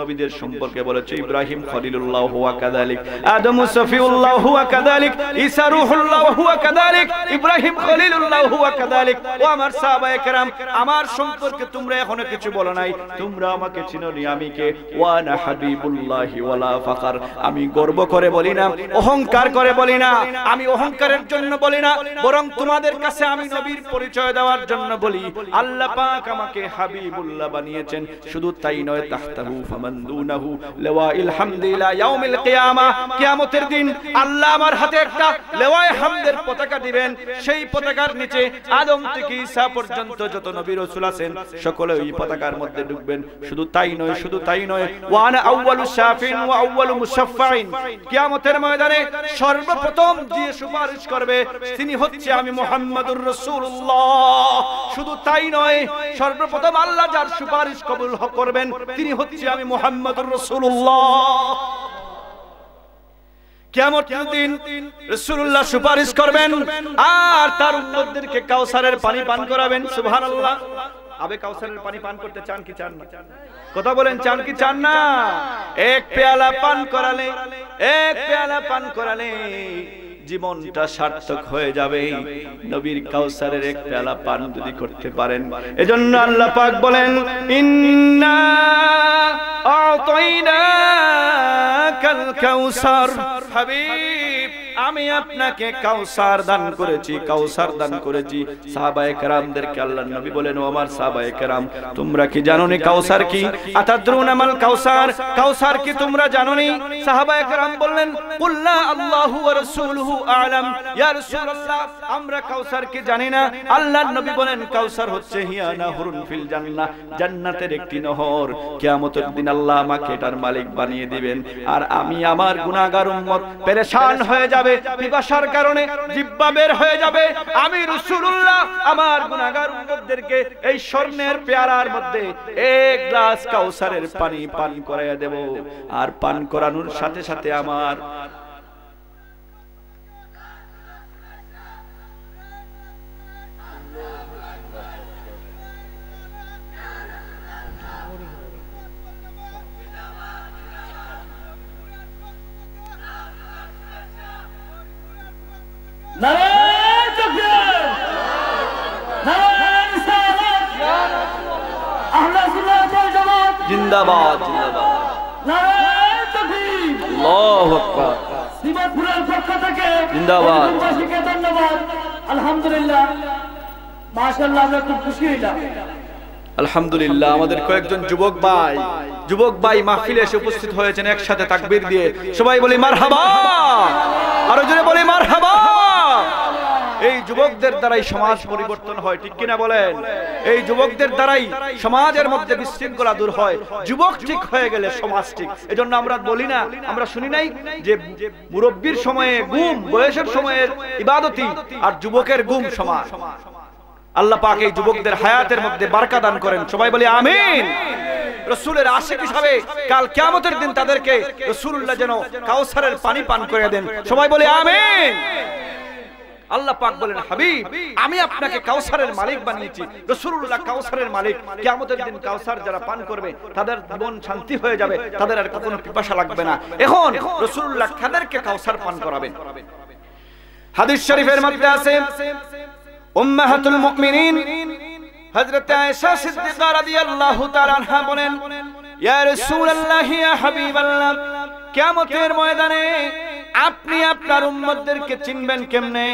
নবীদের সম্পর্কে বলেছো ইব্রাহিম খলিলুল্লাহ হুয়া কাযালিক, আদম সফিউল্লাহ হুয়া কাযালিক, ঈসা রূহুল্লাহ হুয়া কাযালিক, ইব্রাহিম খলিলুল্লাহ হুয়া কাযালিক। ও আমার সাহাবায়ে কেরাম, আমার সম্পর্কে তোমরা এখনো কিছু বলো নাই, তোমরা আমাকে চিনোনি আমি কে। ওয়ানা হাবিবুল্লাহি ওয়ালা ফাখর, আমি গর্ব করে বলি না, অহংকার করে বলি না, আমি অহংকারের জন্য বলি না, বরং তোমাদের কাছে আমি নবীর পরিচয় দেওয়ার জন্য বলি। আল্লাহ পাক আমাকে হাবিবুল্লাহ বানিয়েছেন, শুধু তাই নয়, তাহতাহু ফামান দুনাহু লিওয়াইল হামদি ইলা ইয়াউমিল কিয়ামা, কিয়ামতের দিন আল্লাহ আমার হাতে একটা লিওয়ায়ে হামদের পতাকা দিবেন, সেই পতাকার নিচে আদম থেকে ঈসা পর্যন্ত যত নবী রাসূল আছেন সকলে ওই পতাকার মধ্যে ঢুকবেন। শুধু তাই নয়, শুধু তাই নয়, ওয়া আনা আউয়ালু শাফিন ওয়া আউয়ালু মুশাফফাইন, কিয়ামতের ময়দানে সর্বপ্রথম যে সুপারিশ করবে তিনি হচ্ছে আমি মুহাম্মাদুর রাসূলুল্লাহ। শুধু তাই নয়, সর্বপ্রথম আল্লাহ যার সুপারিশ কবুল করবেন তিনি হচ্ছে আমি মুহাম্মাদুর রাসূলুল্লাহ। কিয়ামতের দিন রাসূলুল্লাহ সুপারিশ করবেন আর তার উম্মতদেরকে কাউসারের পানি পান করাবেন। সুবহানাল্লাহ। আবে কাউসারের পানি পান করতে চান কি চান না? কথা বলেন, চান কি চান না? এক পেয়ালা পান করালে, এক পেয়ালা পান করালে জীবনটা সার্থক হয়ে যাবে। নবীর কাউসারের এক পেয়ালা পান যদি করতে পারেন, এজন্য আল্লাহ পাক বলেন ইন্না আ'তাইনাকাল কাউসার, হাবিব আমি আপনাকে কাউসার দান করেছি, কাউসার দান করেছি। সাহাবায়ে কেরামদেরকে আল্লাহর নবী বলেন ও আমার সাহাবায়ে কেরাম, তোমরা কি জানোনি কাউসার কি? আতাদরুনা মাল কাউসার, কাউসার কি তোমরা জানোনি? সাহাবায়ে কেরাম বললেন কুল্লা আল্লাহু ওয়া রাসূলুহু আ'লাম, ইয়া রাসূলুল্লাহ আমরা কাউসার কি জানি না। আল্লাহর নবী বলেন কাউসার হচ্ছে হিয়া নাহরুন ফিল জান্নাহ, জান্নাতের একটি নহর। কিয়ামতের দিন আল্লাহ আমাকে এটার মালিক বানিয়ে দিবেন, আর আমি আমার গুনাহগার উম্মত পেরেশান হয়ে যাবে, পিপাসার কারণে জিহ্বা বের হয়ে যাবে। আমি রাসূলুল্লাহ আমার গুনাহগার উম্মতদেরকে এই স্বর্ণের পেয়ালার মধ্যে এক গ্লাস কাউসারের পানি পান করাইয়া দেব, আর পান করানোর সাথে সাথে আমার জিন্দাবাদ জিন্দাবাদ, আল্লাহু আকবার, শ্রীমৎপুরের পক্ষ থেকে জিন্দাবাদ, ধন্যবাদ। আলহামদুলিল্লাহ, মাশাআল্লাহ, আমরা খুব খুশি হইলাম। আলহামদুলিল্লাহ, আমাদের কয়েকজন যুবক ভাই মাহফিলে এসে উপস্থিত হয়েছেন। একসাথে তাকবীর দিয়ে সবাই বলি মারহাবা, আরো জোরে বলি মারহাবা। এই যুবকদের দ্বারাই সমাজ পরিবর্তন হয়, ঠিক কিনা বলেন? এই যুবকদের দ্বারাই সমাজের মধ্যে বিশৃঙ্খলা দূর হয়। যুবক ঠিক হয়ে গেলে সমাজ ঠিক। এজন্য আমরা বলি না, আমরা শুনি নাই যে মুরব্বির সময়ে গুম, বয়সের সময়ের ইবাদতি, আর যুবকের গুম সমাজ। আল্লাহ পাক এই যুবকদের হায়াতের মধ্যে বারকা দান করেন। সবাই বলি আমিন। রাসূলের আশিক হিসাবে কাল কিয়ামতের দিন তাদেরকে রাসূলুল্লাহ যেন কাউসারের পানি পান করে দেন। সবাই বলি আমিন। আল্লাহ পাক বলেন হাবিব আমি আপনাকে কাউসারের মালিক বানিয়েছি। রাসূলুল্লাহ কাউসারের মালিক। কিয়ামতের দিন কাউসার যারা পান করবে তাদের জীবন শান্তি হয়ে যাবে, তাদের আর কখনো পিপাসা লাগবে না। এখন রাসূলুল্লাহ কাদেরকে কাউসার পান করাবেন? হাদিস শরীফের মধ্যে আছে উম্মাহাতুল মুমিনিন হযরত আয়েশা সিদ্দিকা রাদিয়াল্লাহু তাআলা আনহা বলেন ইয়া রাসূলুল্লাহ ইয়া হাবিবাল্লাহ, কিয়ামতের ময়দানে আপনি আপনার উম্মতদেরকে চিনবেন কেমনে?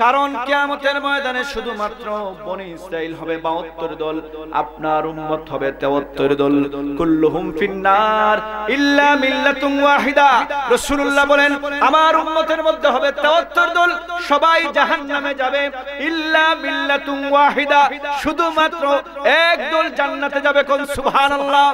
কারণ কিয়ামতের ময়দানে শুধুমাত্র বনি ইসরাইল হবে 72 দল, আপনার উম্মত হবে 73 দল। কুল্লুহুম ফিন্নার ইল্লা মিল্লাতুন ওয়াহিদা। রাসূলুল্লাহ বলেন আমার উম্মতের মধ্যে হবে 73 দল, সবাই জাহান্নামে যাবে। ইল্লা মিল্লাতুন ওয়াহিদা, শুধুমাত্র এক দল জান্নাতে যাবে। কোন সুবহানাল্লাহ।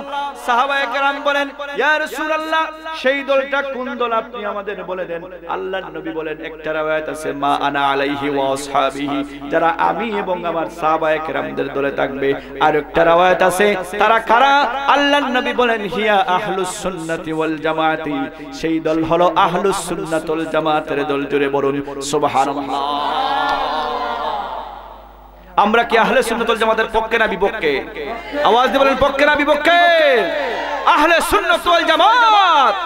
সাহাবায়ে কেরাম বলেন ইয়া রাসূলুল্লাহ সেই দলটা কোন দল আপনি আমাদের বলে দেন। আল্লাহর নবী বলেন একটা riwayat আছে মা আনা আলাইহি ওয়া আসহাবিহি, যারা আমি এবং আমার সাহাবায়ে কেরামদের দলে থাকবে। আর একটা riwayat আছে তারা কারা? আল্লাহর নবী বলেন হিয়া আহলুস সুন্নাতি ওয়াল জামাআতি, সেই দল হলো আহলুস সুন্নাত ওয়াল জামাতের দল। জোরে বলুন সুবহানাল্লাহ। আমরা কি আহলে সুন্নাত ওয়াল জামাতের পক্ষে না বিপক্ষে? আওয়াজ দিয়ে বলেন পক্ষে না বিপক্ষে? আহলে সুন্নাত ওয়াল জামাত।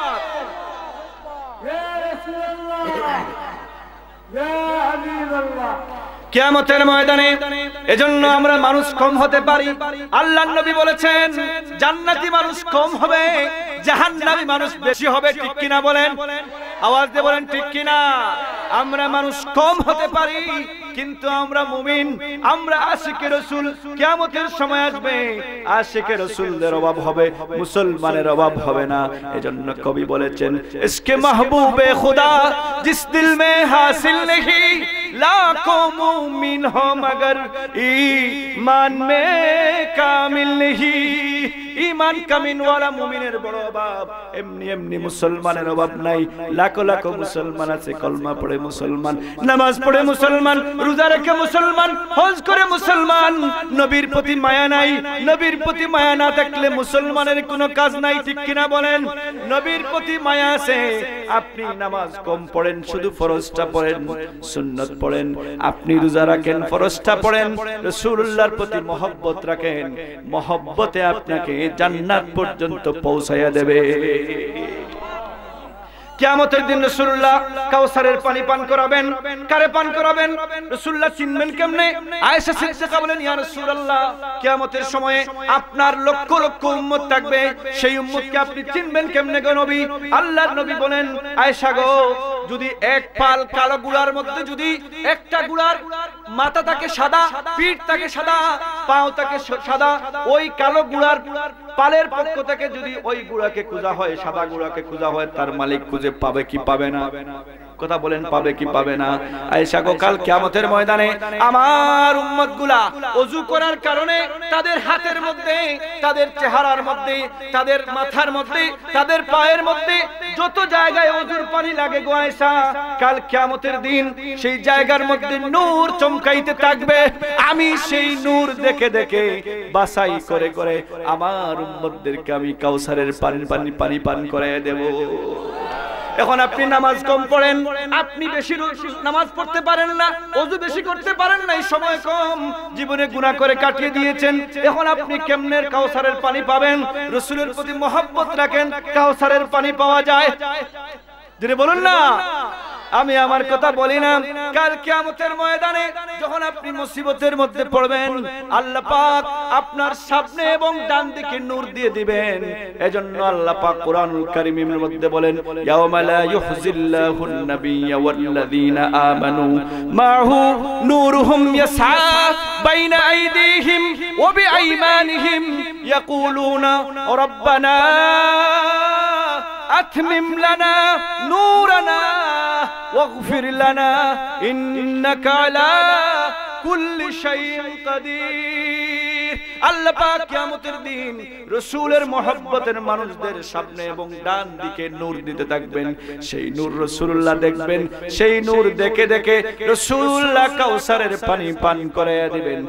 কিয়ামতের ময়দানে এজন্য আমরা মানুষ কম হতে পারি। আল্লাহর নবী বলেছেন জান্নাতি মানুষ কম হবে, জাহান্নামী মানুষ বেশি হবে। ঠিক কিনা বলেন? আওয়াজ দিয়ে বলেন ঠিক কিনা? আমরা মানুষ কম হতে পারি কিন্তু আমরা মুমিন, আমরা আশিকে রাসূল। কিয়ামতের সময় আসবে আশিকে রাসূলদের অভাব হবে, মুসলমানের অভাব হবে না। এজন্য কবি বলেছেন ইসকে মাহবুবে খুদা জিস দিল মে হাসিল নেহি, লাখো মুমিন হো মগর ঈমান মে কামিল নেহি। ঈমান কামিল ওয়ালা মুমিনের বড় অভাব, এমনি এমনি মুসলমানের অভাব নাই। লাখো লাখো মুসলমান আছে, কলমা পড়ে মুসলমান, নামাজ পড়ে মুসলমান, রোজা রেখে মুসলমান, হজ করে মুসলমান। নবীর প্রতি মায়া নাই। নবীর প্রতি মায়া না থাকলে মুসলমানের কোনো কাজ নাই। ঠিক কিনা বলেন? নবীর প্রতি মায়া আছে। আপনি নামাজ কম পড়েন, শুধু ফরজটা পড়েন, সুন্নাত পড়েন, আপনি রোজা রাখেন, ফরজটা পড়েন, রাসূলুল্লাহর প্রতি মহব্বত রাখেন, মহব্বতে আপনাকে জান্নাত পর্যন্ত পৌঁছায়া দেবে। কিয়ামতের দিন রাসূলুল্লাহ কাউসারের পানি পান করাবেন। কারে পান করাবেন? রাসূলুল্লাহ চিনবেন কেমনে? আয়েশা সিদ্দিকা বলেন ইয়া রাসূলুল্লাহ কিয়ামতের সময়ে আপনার লক্ষ লক্ষ উম্মত থাকবে, সেই উম্মতকে আপনি চিনবেন কেমনে গো নবী? আল্লাহর নবী বলেন আয়েশা গো, যদি এক পাল কালো গুড়ার মধ্যে যদি একটা গুড়ার মাথা থাকে সাদা, পিঠ থাকে সাদা, পাও থাকে সাদা, ওই কালো গুড়ার পালের পক্ষ থেকে যদি ওই গুড়াকে খোঁজা হয়, সাদা গুড়াকে খোঁজা হয়, তার মালিক খুঁজে পাবে কি পাবে না? কথা বলেন পাবে কি পাবে না? আয়েশা গো কাল কিয়ামতের ময়দানে আমার উম্মতগুলা ওযু করার কারণে তাদের হাতের মধ্যে, তাদের চেহারার মধ্যে, তাদের মাথার মধ্যে, তাদের পায়ের মধ্যে যত জায়গায় ওযুর পানি লাগে গো আয়েশা, কাল কিয়ামতের দিন সেই জায়গার মধ্যে নূর চমকাইতে থাকবে। আমি সেই নূর দেখে দেখে বাছাই করে করে আমার উম্মতদেরকে আমি কাউসারের পানি পান করায় দেব। এখন আপনি নামাজ কম পড়েন, আপনি বেশি নামাজ পড়তে পারেন না, ওযু বেশি করতে পারেন না, এই সময় কম, জীবনে গুনাহ করে কাটিয়ে দিয়েছেন। এখন আপনি কেমনের কাউসারের পানি পাবেন? রাসূলের প্রতি মহব্বত রাখেন, কাউসারের পানি পাওয়া যায়। যদি বলুন না আমি আমার কথা বলি না। কাল কিয়ামতের ময়দানে যখন আপনি মুসিবতের মধ্যে পড়বেন, আল্লাহ পাক আপনার সামনে এবং ডান দিকে নূর দিয়ে দিবেন। এজন্য আল্লাহ পাক কোরআনুল কারীমের মধ্যে বলেন ইয়াওমা লা ইউহজিল্লাহুন নাবিয়্যা ওয়াল্লাযীনা আমানু মাহু নূরুহুম ইয়াসআ বাইনা আইদিহিম ওয়া বিআইমানিহিম ইয়াকুলুনা রাব্বানা أتمم لنا نورنا واغفر لنا إنك على كل شيء قدير। আল্লাহ পাক কিয়ামতের দিন রাসূলের মহব্বতের মানুষদের সামনে এবং ডান দিকে নূর দিতে থাকবেন। সেই নূর রাসূলুল্লাহ দেখবেন, সেই নূর দেখে দেখে রাসূলুল্লাহ কাউসারের পানি পান করায়া দিবেন,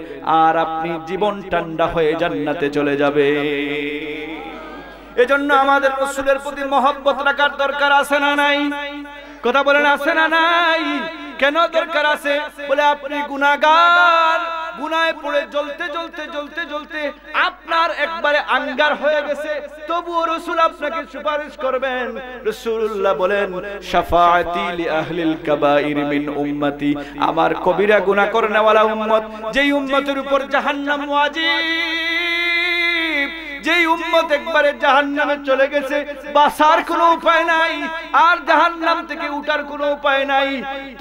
আর আপনি জীবন ঠান্ডা হয়ে জান্নাতে চলে যাবে। এজন্য আমাদের রাসূলের প্রতি মহব্বত রাখার দরকার আছে না নাই? কথা বলেন আছে না নাই? কেন দরকার আছে? বলে আপনি গুনাহগার, গুনাহে পড়ে জ্বলতে জ্বলতে জ্বলতে জ্বলতে আপনার একবারে আঙ্গার হয়ে গেছে, তবুও রাসূল আপনাকে সুপারিশ করবেন। রাসূলুল্লাহ বলেন শাফাআতি লি আহলিল কাবাইর মিন উম্মতি, আমার কবিরা গুনাহ করেনেওয়ালা উম্মত, যেই উম্মতের উপর জাহান্নাম ওয়াজিব, যেই উম্মত একবারে জাহান্নামে চলে গেছে, বাঁচার কোনো উপায় নাই, আর জাহান্নাম থেকে উঠার কোনো উপায় নাই,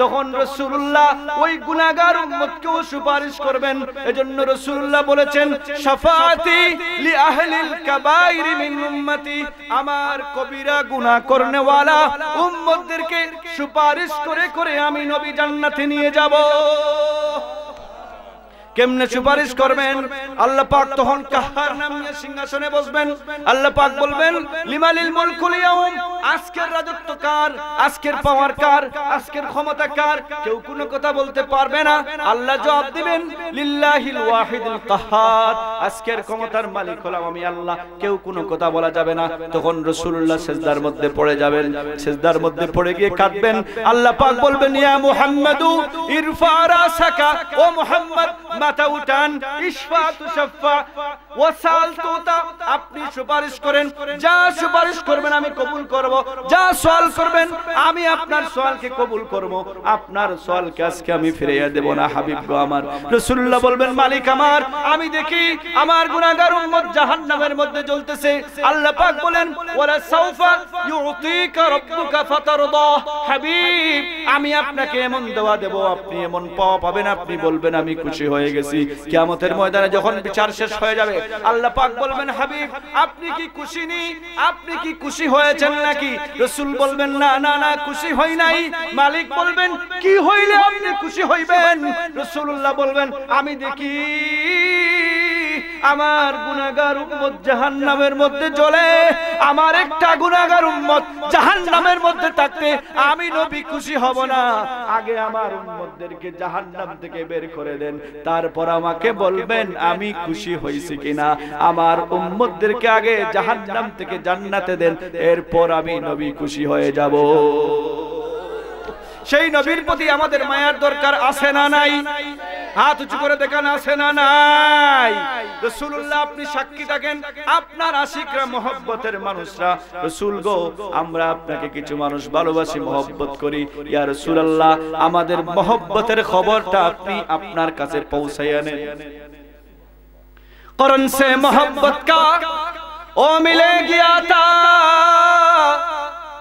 তখন রাসূলুল্লাহ ওই গুনাহগার উম্মতকেও সুপারিশ করবেন। এজন্য রাসূলুল্লাহ বলেছেন, শাফাআতি লি আহলিল কাবাইর মিন উম্মতি, আমার কবিরা গুনাহ করনেওয়ালা উম্মতদেরকে সুপারিশ করে করে আমি নবী জান্নাতে নিয়ে যাব। কেমনে সুপারিশ করবেন? আল্লাহ পাক তখন কাহার নামে সিংহাসনে বসবেন। আল্লাহ পাক বলবেন, লিমালিল মুলকুল ইয়াউম, আজকের রাজত্ব কার, আজকের পাওয়ার কার, আজকের ক্ষমতা কার? কেউ কোনো কথা বলতে পারবে না। আল্লাহ জবাব দিবেন, লিল্লাহিল ওয়াহিদুল কাহ্হার, আজকের ক্ষমতার মালিক হলাম আমি আল্লাহ, কেউ কোনো কথা বলা যাবে না। তখন রাসূলুল্লাহ সিজদার মধ্যে পড়ে যাবেন, সিজদার মধ্যে পড়ে গিয়ে কাঁদবেন। আল্লাহ পাক বলবেন, ইয়া মুহাম্মাদু ইরফা রাসাকা, ও মুহাম্মদ মাথা উঠান, ইশফাতু শাফা ওয়াসাল তুতা, আপনি সুপারিশ করেন, যা সুপারিশ করবেন আমি কবুল করব, যা সওয়াল করবেন আমি আপনার সওয়ালকে কবুল করব, আপনার সওয়ালকে আজকে আমি ফিরিয়ে দেব না হাবিব গো আমার। রাসূলুল্লাহ বলবেন, মালিক আমার, আমি দেখি আমার গুনাহগার উম্মত জাহান্নামের মধ্যে জ্বলতেছে। আল্লাহ পাক বলেন, ওয়ালা সাউফা ইউতিকা রাব্বুকা ফাতারদা, হাবিব আমি আপনাকে এমন দেওয়া দেব, আপনি এমন পাওয়া পাবেন, আপনি বলবেন আমি খুশি হয়ে গেছি। কিয়ামতের ময়দানে যখন বিচার শেষ হয়ে যাবে, আল্লাহ পাক বলবেন, হাবিব আপনি কি খুশি নি, আপনি কি খুশি হয়েছেন নাকি? রাসূল বলবেন, না না না, খুশি হই নাই। মালিক বলবেন, কি হইলে আপনি খুশি হইবেন? রাসূলুল্লাহ বলবেন, আমি দেখি আমার গুনাহগার উম্মত জাহান্নামের মধ্যে জ্বলে, আমার একটা গুনাহগার উম্মত জাহান্নামের মধ্যে থাকতে আমি নবী খুশি হব না। আগে আমার উম্মতদেরকে জাহান্নাম থেকে বের করে দেন, তারপর আমাকে বলবেন আমি খুশি হইছি কিনা। আমার উম্মতদেরকে আগে জাহান্নাম থেকে জান্নাতে দেন, এরপর আমি নবী খুশি হয়ে যাব। সেই নবীর প্রতি আমাদের মায়ার দরকার আছে না নাই? হাত উঁচু করে দেখান, আছে না নাই? রাসূলুল্লাহ আপনি সাক্ষী থাকেন, আপনার আশিকরা মহব্বতের মানুষরা, রাসূল গো আমরা আপনাকে কিছু মানুষ ভালোবাসি, মহব্বত করি, ইয়া রাসূলুল্লাহ আমাদের মহব্বতের খবরটা আপনি আপনার কাছে পৌঁছাইয়া নেন। করন সে मोहब्बत का ओ मिले गया था,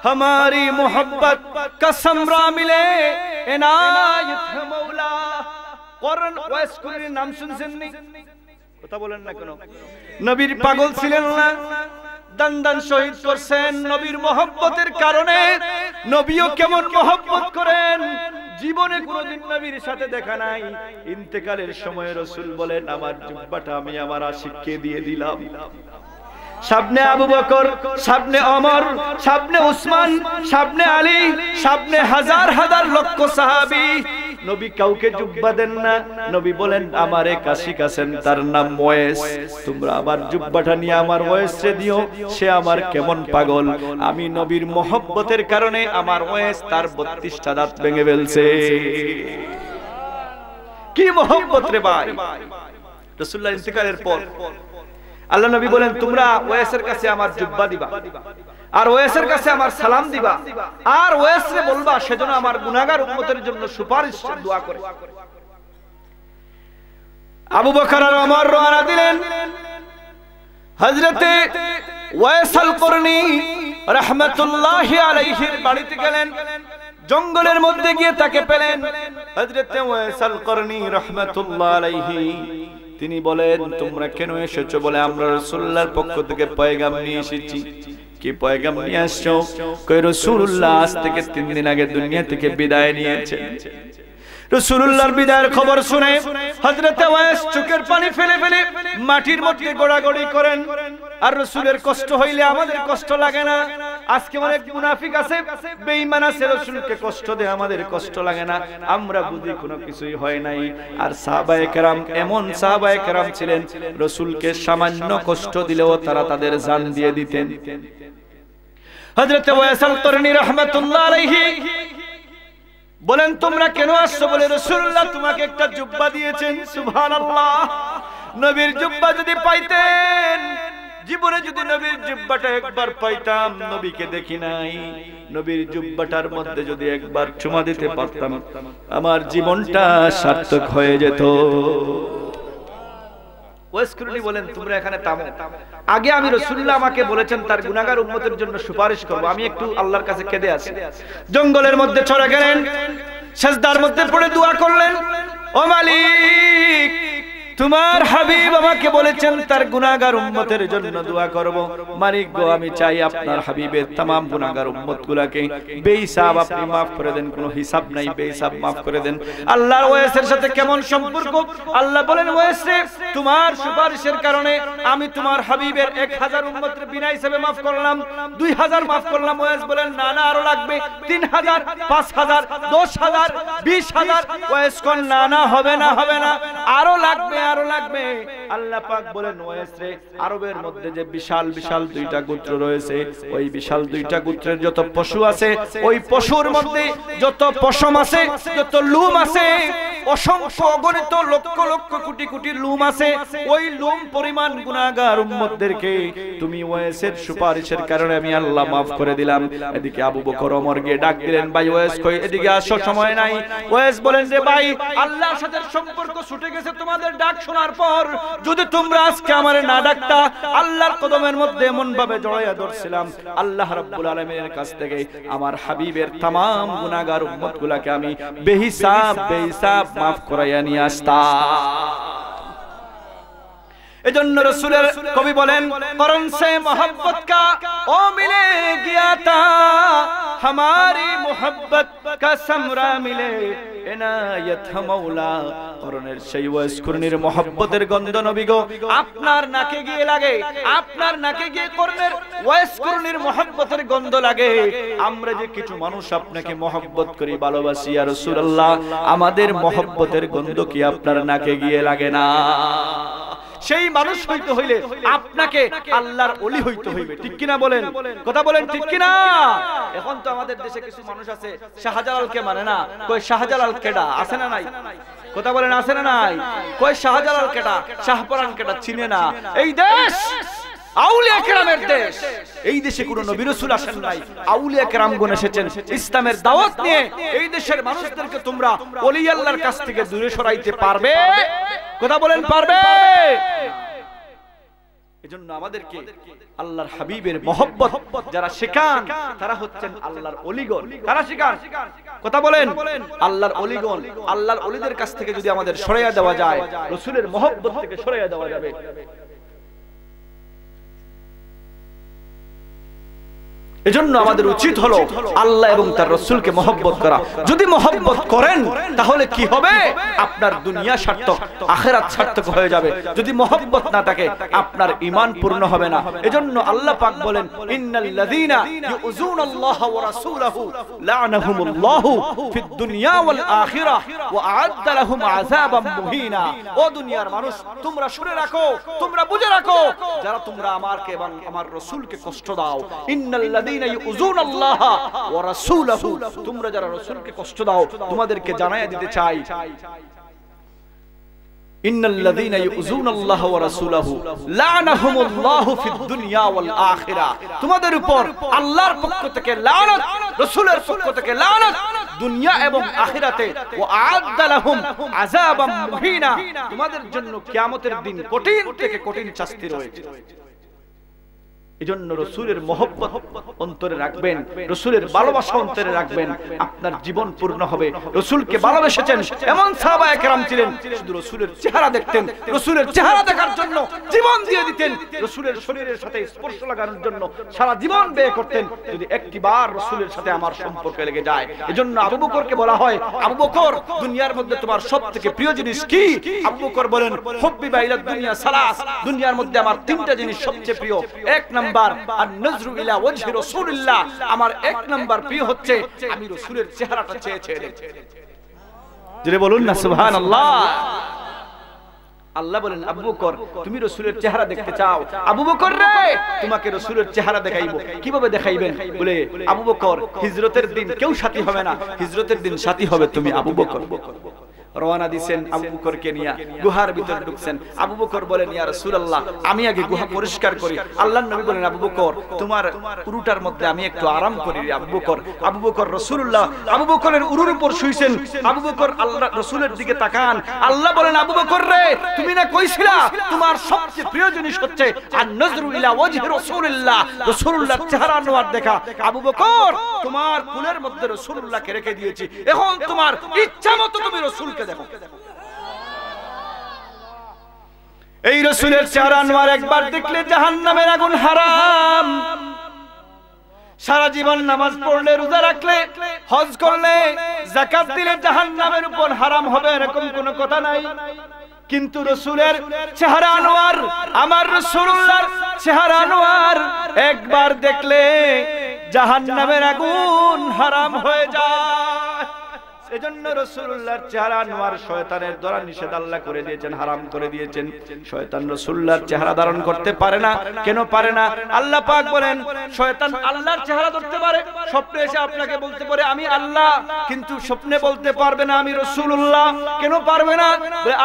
हमारी मोहब्बत का समरा मिले इनायत है मौला। করন ওয়াইস কুলির নাম শুনছেন নি? কথা বলেন না কেন? নবীর পাগল ছিলেন না, দান দান শহীদ করছেন নবীর মোহব্বতের কারণে। নবীও কেমন মোহব্বত করেন, জীবনে কোনোদিন নবীর সাথে দেখা নাই। ইন্তেকালের সময় রাসূল বলেন, আমার জুব্বাটা আমি আমার আশিককে দিয়ে দিলাম। সামনে আবু বকর, সামনে ওমর, সামনে উসমান, সামনে আলী, সামনে হাজার হাজার লক্ষ সাহাবী। নবী কাউকে জুব্বা দেন না। নবী বলেন, আমার এক আশিক আছেন তার নাম ওয়াইস, তোমরা আমার জুব্বাটা নিয়ে আমার ওয়াইসে দিও। সে আমার কেমন পাগল, আমি নবীর মোহব্বতের কারণে আমার ওয়াইস তার 32টা দাঁত ভেঙে ফেলছে। কি মোহব্বত রে ভাই! রাসূলুল্লাহ ইন্তেকালের পর আল্লাহ নবী বলেন, তোমরা ওয়াইসের কাছে আমার জুব্বা দিবা, আর ওয়াইসের কাছে আমার সালাম দিবা, আর ওয়াইসে বলবা সেজন্য আমার গুনাহগার উম্মতের জন্য সুপারিশ দোয়া করে। আবু বকর আর ওমর রওনা দিলেন। হযরতে ওয়াইস আল করনি রাহমাতুল্লাহি আলাইহির বাড়িতে গেলেন। জঙ্গলের মধ্যে গিয়ে তাকে পেলেন। হযরতে ওয়াইস আল করনি রাহমাতুল্লাহি আলাইহি তিনি বলেন, তোমরা কেন এসেছো? বলে, আমরা রাসূলুল্লাহর পক্ষ থেকে পয়গাম নিয়ে এসেছি। কি পয়গাম নিয়ে আসছো? কই রাসূলুল্লাহ আজ থেকে 3 দিন আগে দুনিয়া থেকে বিদায় নিয়েছেন। রাসূলুল্লাহর বিদায়ের খবর শুনে হযরত ওয়াইস চোখের পানি ফেলে ফেলে মাটির মধ্যে গোড়াগড়ি করেন। আর রাসূলের কষ্ট হইলে আমাদের কষ্ট লাগে না? আজকে অনেক মুনাফিক আছে, বেঈমান আছে, রাসূলকে কষ্ট দেয়, আমাদের কষ্ট লাগে না, আমরা বুঝি কোনো কিছুই হয় নাই। আর সাহাবায়ে কেরাম এমন সাহাবায়ে কেরাম ছিলেন, রাসূলকে সামান্য কষ্ট দিলেও তারা তাদের জান দিয়ে দিতেন। হযরত ওয়াইস আল করনি রাহমাতুল্লাহ আলাইহি বলেন, তোমরা কেন আসছো? বলে, রাসূলুল্লাহ তোমাকে একটা জুব্বা দিয়েছেন। সুবহানাল্লাহ! নবীর জুব্বা যদি পাইতেন, জীবনে যদি নবীর জুব্বাটা একবার পাইতাম, নবীকে দেখি নাই, নবীর জুব্বাটার মধ্যে যদি একবার চুমা দিতে পারতাম, আমার জীবনটা সার্থক হয়ে যেত। ওয়াইস করনি বলেন তোমরা এখানে থামো, আগে আমি রাসূলুল্লাহ আমাকে বলেছেন তার গুনাহগার উম্মতের জন্য সুপারিশ করব, আমি একটু আল্লাহর কাছে কেঁদে আছি। জঙ্গলের মধ্যে চলে গেলেন, সিজদার মধ্যে পড়ে দোয়া করলেন, ও মালিক তোমার হাবিব আমাকে বলেছেন তার গুনাহগার উম্মতের জন্য দোয়া করব। মালিক গো, আমি চাই আপনার হাবিবের तमाम গুনাহগার উম্মতগুলোকে বেহিসাব আপনি maaf করে দেন, কোনো হিসাব নাই, বেহিসাব maaf করে দেন। আল্লাহর ওয়াইসের সাথে কেমন সম্পর্ক? আল্লাহ বলেন ওয়াইস রে, তোমার সুপারিশের কারণে আমি তোমার হাবিবের 1000 উম্মতের বিনা হিসাবে maaf করলাম, 2000 maaf করলাম। ওয়াইস বলেন না না আরো লাগবে, 3000, 5000, 10000, 20000। ওয়াইস কোন না না হবে না, হবে না, আরো লাগবে, আরো লাগবে। আল্লাহ পাক বলেন ওয়াইস রে, আরবের মধ্যে যে বিশাল বিশাল দুইটা গোত্র রয়েছে, ওই বিশাল দুইটা গোত্রের যত পশু আছে, ওই পশুর মধ্যে যত পশম আছে, যত লুম আছে, অসংখ্য অগণিত লক্ষ লক্ষ কোটি কোটি লুম আছে, ওই লুম পরিমাণ গুনাহগার উম্মতদেরকে তুমি ওয়াইসের সুপারিশের কারণে আমি আল্লাহ maaf করে দিলাম। এদিকে আবু বকর ওমর গিয়ে ডাক দিলেন, ভাই ওয়াইস কই, এদিকে আসো, সময় নাই। ওয়াইস বলেন যে ভাই আল্লাহর সাথে সম্পর্ক ছুটে গেছে তোমাদের ডাক শোনার পর, যদি তোমরা আজকে আমারে না ডাকতা, আল্লাহর কদমের মধ্যে এমন ভাবে জড়াইয়া ধরছিলাম, আল্লাহ রাব্বুল আলামিনের কাছ থেকে আমার হাবিবের तमाम গুনাহগার উম্মতগুলোকে আমি বেহিসাব maaf করাইয়া নিয়ে আসতাম। এজন্য রাসূলের কবি বলেন, করন সে মোহব্বত কা ও মিলে গিয়া তা, हमारी मोहब्बत का समरा मिले इनायत मौला। করনের সেই ওয়াইস কুরনির মোহব্বতের গন্ধ নবী গো আপনার নাকে গিয়ে লাগে, আপনার নাকে গিয়ে করনের ওয়াইস কুরনির মোহব্বতের গন্ধ লাগে। আমরা যে কিছু মানুষ আপনাকে মোহব্বত করি, ভালোবাসি, ইয়া রাসূলুল্লাহ, আমাদের মোহব্বতের গন্ধ কি আপনার নাকে গিয়ে লাগে না? সেই মানুষ হইতে হইলে আপনাকে আল্লাহর ওলি হইতে হইবে, ঠিক কিনা বলেন? কথা বলেন, ঠিক কিনা? এখন তো আমাদের দেশে কিছু মানুষ আছে শাহজালালকে মানে না, কই শাহজালাল কেডা, আছে না নাই? কথা বলেন, আছে না নাই? কই শাহজালাল কেডা, শাহপরান কেডা চিনে না। এই দেশ আউলিয়া কেরামের দেশ, এই দেশে কোন নবী রাসূল আসেন নাই, আউলিয়া কেরামগণ এসেছেন ইসলামের দাওয়াত নিয়ে। এই দেশের মানুষদেরকে তোমরা ওলি আল্লাহর কাছ থেকে দূরে সরাইতে পারবে? কথা বলেন, পারবে? এজন্য আমাদেরকে আল্লাহর হাবিবের মহব্বত যারা শেখান তারা হচ্ছেন আল্লাহর ওলিগণ। কারা শেখান? কথা বলেন, আল্লাহর ওলিগণ। আল্লাহর ওলিদের কাছ থেকে যদি আমাদের সরাইয়া দেওয়া যায়, রাসূলের মহব্বত থেকে সরাইয়া দেওয়া যাবে। এজন্য আমাদের উচিত হলো আল্লাহ এবং তার রাসূলকে মহব্বত করা। যদি মহব্বত করেন তাহলে কি হবে? আপনার দুনিয়া সার্থক, আখিরাত সার্থক হয়ে যাবে। যদি মহব্বত না থাকে আপনার ঈমান পূর্ণ হবে না। এজন্য আল্লাহ পাক বলেন, ইন্নাল্লাযীনা ইউযুনাল্লাহা ওয়া রাসূলাহু লা'নাহুমুল্লাহু ফিদ দুনিয়া ওয়াল আখিরাহ ওয়া আ'আদ্দা লাহুম আযাবাম মুহিনা। ও দুনিয়ার মানুষ, তোমরা শুনে রাখো, তোমরা বুঝে রাখো, যারা তোমরা আমাকে এবং আমার রাসূলকে কষ্ট দাও, ইন্নাল্লাযীনা ইউযুনাল্লাহা ওয়া রাসূলাহু, তোমরা যারা রাসূলকে কষ্ট দাও, তোমাদেরকে জানায়া দিতে চাই, ইন্নাল্লাযীনা ইউযুনাল্লাহা ওয়া রাসূলাহু লা'নাহুমুল্লাহু ফিদ দুনিয়া ওয়াল আখিরাহ, তোমাদের উপর আল্লাহর পক্ষ থেকে লানত, রাসূলের পক্ষ থেকে লানত, দুনিয়া এবং আখিরাতে, ওয়া আ'আদ্দা লাহুম আযাবাম মুহিনা, তোমাদের জন্য কিয়ামতের দিন কঠিন থেকে কঠিন শাস্তি রয়েছে। এজন্য রাসূলের মহব্বত অন্তরে রাখবেন, রাসূলের ভালোবাসা অন্তরে রাখবেন, আপনার জীবন পূর্ণ হবে। রাসূলকে ভালোবেসেছেন এমন সাহাবায়ে কেরাম ছিলেন, শুধু রাসূলের চেহারা দেখতেন, রাসূলের চেহারা দেখার জন্য জীবন দিয়ে দিতেন, রাসূলের শরীরের সাথে স্পর্শ লাগানোর জন্য সারা জীবন ব্যয় করতেন, যদি একটিবার রাসূলের সাথে আমার সম্পর্ক লেগে যায়। এজন্য আবু বকরকে বলা হয়, আবু বকর, দুনিয়ার মধ্যে তোমার সবথেকে প্রিয় জিনিস কি? আবু বকর বলেন, হুব্বিবা ইলা দুনিয়া সালাস, দুনিয়ার মধ্যে আমার তিনটা জিনিস সবচেয়ে প্রিয়। এক নাম্বার আন-নজরু ইলা ওয়াজহি রাসূলিল্লাহ, আমার এক নাম্বার প্রিয় হচ্ছে আমি রাসূলের চেহারাটা চেয়ে চেয়ে দেখি। জোরে বলুন না সুবহানাল্লাহ। আল্লাহ বলেন, আবু বকর তুমি রাসূলের চেহারা দেখতে চাও? আবু বকর রে, তোমাকে রাসূলের চেহারা দেখাইবো। কিভাবে দেখাইবেন? বলে আবু বকর হিজরতের দিন কেউ সাথী হবে না, হিজরতের দিন সাথী হবে তুমি আবু বকর। রওনা দিবেন আবু বকরকে নিয়ে গুহার ভিতর ঢুকছেন আবু বকর বলেন ইয়া রাসূলুল্লাহ আমি আগে গুহা পরিষ্কার করি আল্লাহর নবী বলেন আবু বকর তোমার উরুটার মধ্যে আমি একটু আরাম করি রে আবু বকর রাসূলুল্লাহ আবু বকরের উরুর উপর শুইছেন আবু বকর আল্লাহর রাসূলের দিকে তাকান আল্লাহ বলেন আবু বকর রে তুমি না কইছিলা তোমার সবচেয়ে প্রিয় জিনিস হচ্ছে আন নজরু ইলা ওয়াজহি রাসূলুল্লাহর চেহারা আনোয়ার দেখা আবু বকর তোমার কুলের মধ্যে রাসূলুল্লাহকে রেখে দিয়েছি এখন তোমার ইচ্ছামতো তুমি রাসূলকে দেখো এই রাসূলের চেহারা আনোয়ার একবার দেখলে জাহান্নামের আগুন হারাম সারা জীবন নামাজ পড়লে রোজা রাখলে হজ করলে যাকাত দিলে জাহান্নামের উপর হারাম হবে এরকম কোনো কথা নাই কিন্তু রাসূলের চেহারা আনোয়ার আমার রাসূলুল্লাহর চেহারা আনোয়ার একবার দেখলে জাহান্নামের আগুন হারাম হয়ে যায় এজন্য রাসূলুল্লাহর চেহারা আনোয়ার শয়তানের দ্বারা নিষেধ আল্লাহ করে দিয়েছেন হারাম করে দিয়েছেন শয়তান রাসূলুল্লাহর চেহারা ধারণ করতে পারে না কেন পারে না আল্লাহ পাক বলেন শয়তান আল্লাহর চেহারা ধরতে পারে স্বপ্নে এসে আপনাকে বলতে পারে আমি আল্লাহ কিন্তু স্বপ্নে বলতে পারবে না আমি রাসূলুল্লাহ কেন পারবে না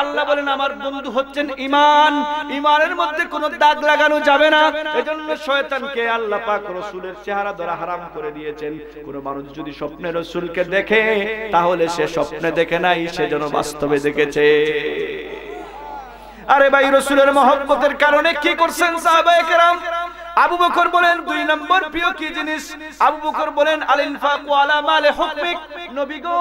আল্লাহ বলেন আমার বন্ধু হচ্ছেন ঈমান ঈমানের মধ্যে কোনো দাগ লাগানো যাবে না এজন্য শয়তানকে আল্লাহ পাক রাসূলের চেহারা ধরা হারাম করে দিয়েছেন কোন মানুষ যদি স্বপ্নে রাসূলকে দেখে তাহলে সে স্বপ্নে দেখে নাই সে যেন বাস্তবে দেখেছে আরে ভাই রাসূলের মহব্বতের কারণে কি করছেন সাহাবায়ে কেরাম আবু বকর বলেন দুই নম্বর প্রিয় কি জিনিস আবু বকর বলেন আল ইনফাকু আলা মালি হুকমিক নবী গো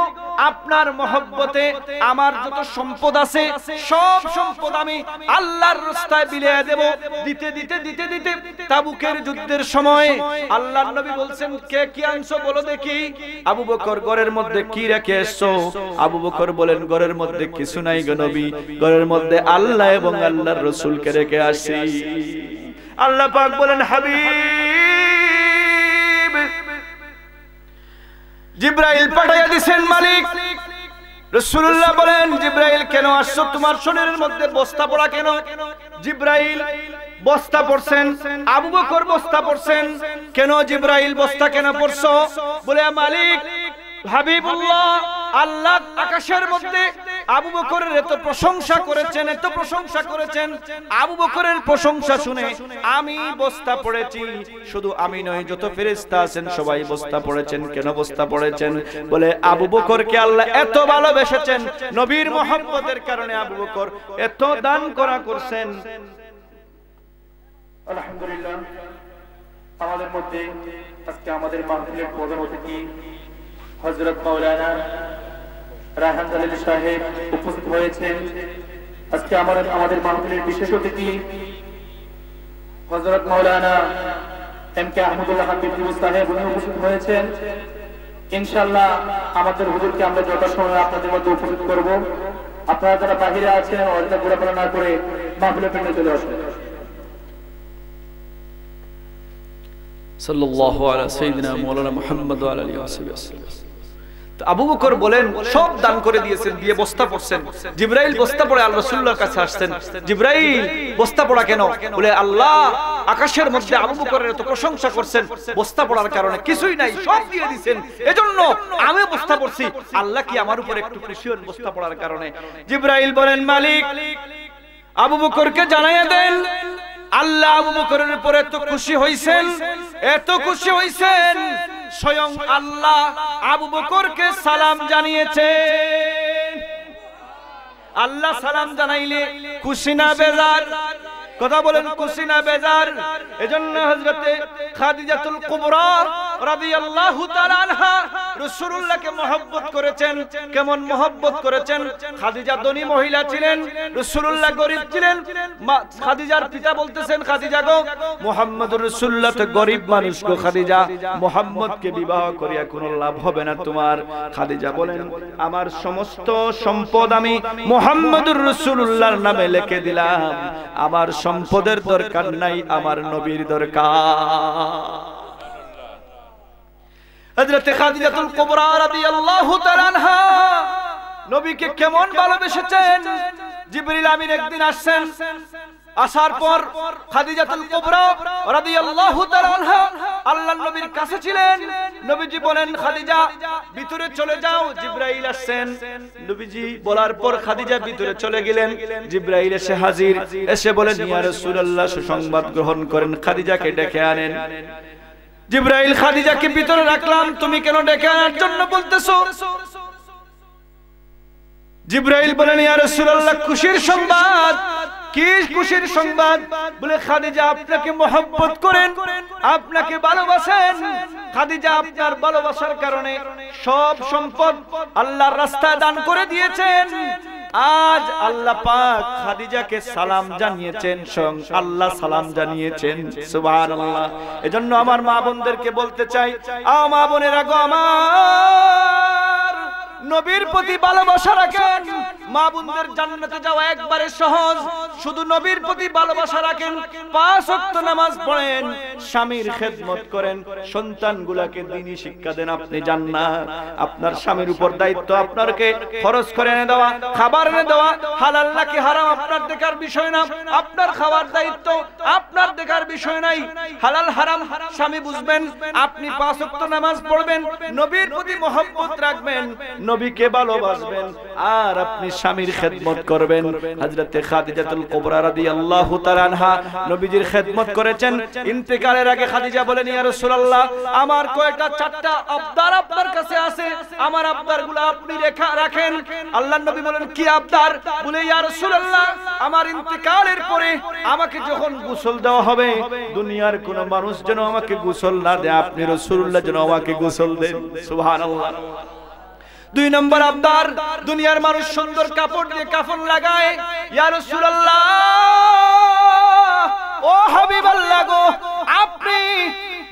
আপনার মহব্বতে আমার যত সম্পদ আছে সব সম্পদ আমি আল্লাহর রাস্তায় বিলিয়ে দেব দিতে দিতে দিতে দিতে তাবুকের যুদ্ধের সময় আল্লাহর নবী বলছেন কে কি আনছো বলো দেখি আবু বকর ঘরের মধ্যে কি রেখে এসছো আবু বকর বলেন ঘরের মধ্যে কিছু নাই গো নবী ঘরের মধ্যে আল্লাহ এবং আল্লাহর রাসূলকে রেখে আসি আল্লাহ পাক বলেন হাবিব জিবরাইল পাঠিয়ে দিয়েছেন মালিক রাসূলুল্লাহ বলেন জিবরাইল কেন আসছো তোমার শরীরের মধ্যে বস্তা পড়া কেন জিবরাইল বস্তা পড়ছেন আবু বকর বস্তা পড়ছেন কেন জিবরাইল বস্তা কেন পড়ছো বলে মালিক হাবিবুল্লাহ আল্লাহ আকাশের মধ্যে আবু বকরের এত প্রশংসা করেছেন আবু বকরের প্রশংসা শুনে আমি বস্তা পড়েছি শুধু আমি নয় যত ফেরেশতা আছেন সবাই বস্তা পড়েছেন কেন বস্তা পড়েছেন বলে আবু বকরকে আল্লাহ এত ভালোবেসেছেন নবীর মহব্বতের কারণে আবু বকর এত দান করছেন আলহামদুলিল্লাহ আমাদের মধ্যে আজকে আমাদের মাহফিলের প্রধান অতিথি হযরত মাওলানা রায়হান জালালী সাহেব উপস্থিত হয়েছেন আজকে আমাদের মাহফিলের বিশেষ অতিথি হযরত মাওলানা এম কে আহমদুল্লাহ হাবিব সাহেব উপস্থিত হয়েছেন ইনশাআল্লাহ আমাদের হুজুরকে আমরা যথাসময়ে আপনাদের মধ্যে উপস্থিত করব আপনারা যারা বাহিরে আছেন অযথা ঘোরাফেরা না করে মাহফিলের পেছনে চলে আসুন সাল্লাল্লাহু আলা সাইয়্যিদিনা মাওলানা মুহাম্মদ ওয়া আলা আলিহি ওয়া সাহবিহি আবু বকর বলেন সব দান করে দিয়েছেন দিয়ে বস্তা পড়ছেন জিবরাইল বস্তা পড়ে আল্লাহ রাসূলুল্লাহর কাছে আসছেন জিবরাইল বস্তা পড়া কেন বলে আল্লাহ আকাশের মধ্যে আবু বকরের এত প্রশংসা করছেন বস্তা পড়ার কারণে কিছুই নাই সব দিয়ে দিবেন এজন্য আমি বস্তা পড়ছি আল্লাহ কি আমার উপর একটু খুশি হন বস্তা পড়ার কারণে জিবরাইল বলেন মালিক আবু বকরকে জানাইয়া দেন আল্লাহ আবু বকরের উপর এত খুশি হইছেন স্বয়ং আল্লাহ আবু বকরকে সালাম জানিয়েছেন আল্লাহ সালাম জানাইলে খুশি না বেজার কথা বলেন খুশি না বেজার এজন্য হযরতে খাদিজাতুল কুবরা রাদিয়াল্লাহু তাআলা আনহা রাসূলুল্লাহকে মহব্বত করেছেন কেমন মহব্বত করেছেন খাদিজা ধনী মহিলা ছিলেন রাসূলুল্লাহ গরীব ছিলেন খাদিজার পিতা বলতেছেন খাদিজা গো মুহাম্মদুর রাসূলুল্লাহ তো গরীব মানুষ গো খাদিজা মুহাম্মদকে বিবাহ করিয়া কোনো লাভ হবে না তোমার খাদিজা বলেন আমার সমস্ত সম্পদ আমি মুহাম্মদুর রাসূলুল্লাহর নামে লিখে দিলাম আমার সম্পদের দরকার নাই আমার নবীর দরকার হযরতে খাদিজাতুল কুবরা রাদিয়াল্লাহু তাআলা আনহা নবীকে কেমন ভালোবেসেছেন জিবরিল আমিন একদিন আসছেন, আসার পর খাদিজাতুল কুবরা রাদিয়াল্লাহু তাআলা আনহা আল্লাহর নবীর কাছে ছিলেন। নবীজি বলেন, খাদিজা ভিতরে চলে যাও, জিবরাইল আসছেন। নবীজি বলার পর খাদিজা ভিতরে চলে গেলেন। জিবরাইল এসে হাজির, এসে বলেন, ইয়া রাসূলুল্লাহ, সুসংবাদ গ্রহণ করেন, খাদিজাকে ডেকে আনেন। জিবরাইল খাদিজাকে ভিতরে রাখলাম, তুমি কেন ডেকে আনার জন্য বলতেছো? জিবরাইল বলেন, ইয়া রাসূলুল্লাহ, খুশির সংবাদ। কি খুশির সংবাদ? বলে, খাদিজা আপনাকে মহব্বত করেন, আপনাকে ভালোবাসেন। খাদিজা আপনার ভালোবাসার কারণে সব সম্পদ আল্লাহর রাস্তায় দান করে দিয়েছেন। আজ আল্লাহ পাক খাদিজাকে সালাম জানিয়েছেন, স্বয়ং আল্লাহ সালাম জানিয়েছেন। সুবহানাল্লাহ। এজন্য আমার মা বোনদেরকে বলতে চাই, মা বোনেরা গো, আমার নবীর প্রতি ভালোবাসা রাখেন। মা বোনদের জান্নাতে যাওয়া একবারে সহজ, শুধু নবীর প্রতি ভালোবাসা রাখেন, 5 ওয়াক্ত নামাজ পড়েন, স্বামীর খেদমত করেন, সন্তানগুলোকে দ্বীনি শিক্ষা দেন, আপনি জান্নাত। আপনার স্বামীর উপর দায়িত্ব আপনাকে খরচ করে এনে দেওয়া, খাবার এনে দেওয়া, হালাল নাকি হারাম আপনার দেখার বিষয় না, আপনার খাওয়ার দায়িত্ব আপনার দেখার বিষয় নাই। হালাল হারাম স্বামী বুঝবেন, আপনি 5 ওয়াক্ত নামাজ পড়বেন, নবীর প্রতি মহব্বত রাখবেন, নবীকে ভালোবাসবেন, আর আপনি স্বামীর খেদমত করবেন। হযরতে খাদিজাতুল কুবরা রাদিয়াল্লাহু তাআলা আনহা নবীজির খেদমত করেছেন। ইন্তেকালের আগে খাদিজা বলেন, ইয়া রাসূলুল্লাহ, আমার কয়টা 4টা আবদার আপনার কাছে আছে, আমার আবদারগুলো আপনি রাখেন। আল্লাহর নবী বলেন, কি আবদার? বলে, ইয়া রাসূলুল্লাহ, আমার ইন্তেকালের পরে আমাকে যখন গোসল দেওয়া হবে, দুনিয়ার কোন মানুষ যেন আমাকে গোসল না দেয়, আপনি রাসূলুল্লাহ যেন আমাকে গোসল দেন। সুবহানাল্লাহ। 2 নম্বর আবদার, দুনিয়ার মানুষ সুন্দর কাপড় দিয়ে কাফন লাগায়, ইয়া রাসূলুল্লাহ, ও হাবিবাল্লাহ গো, আপনি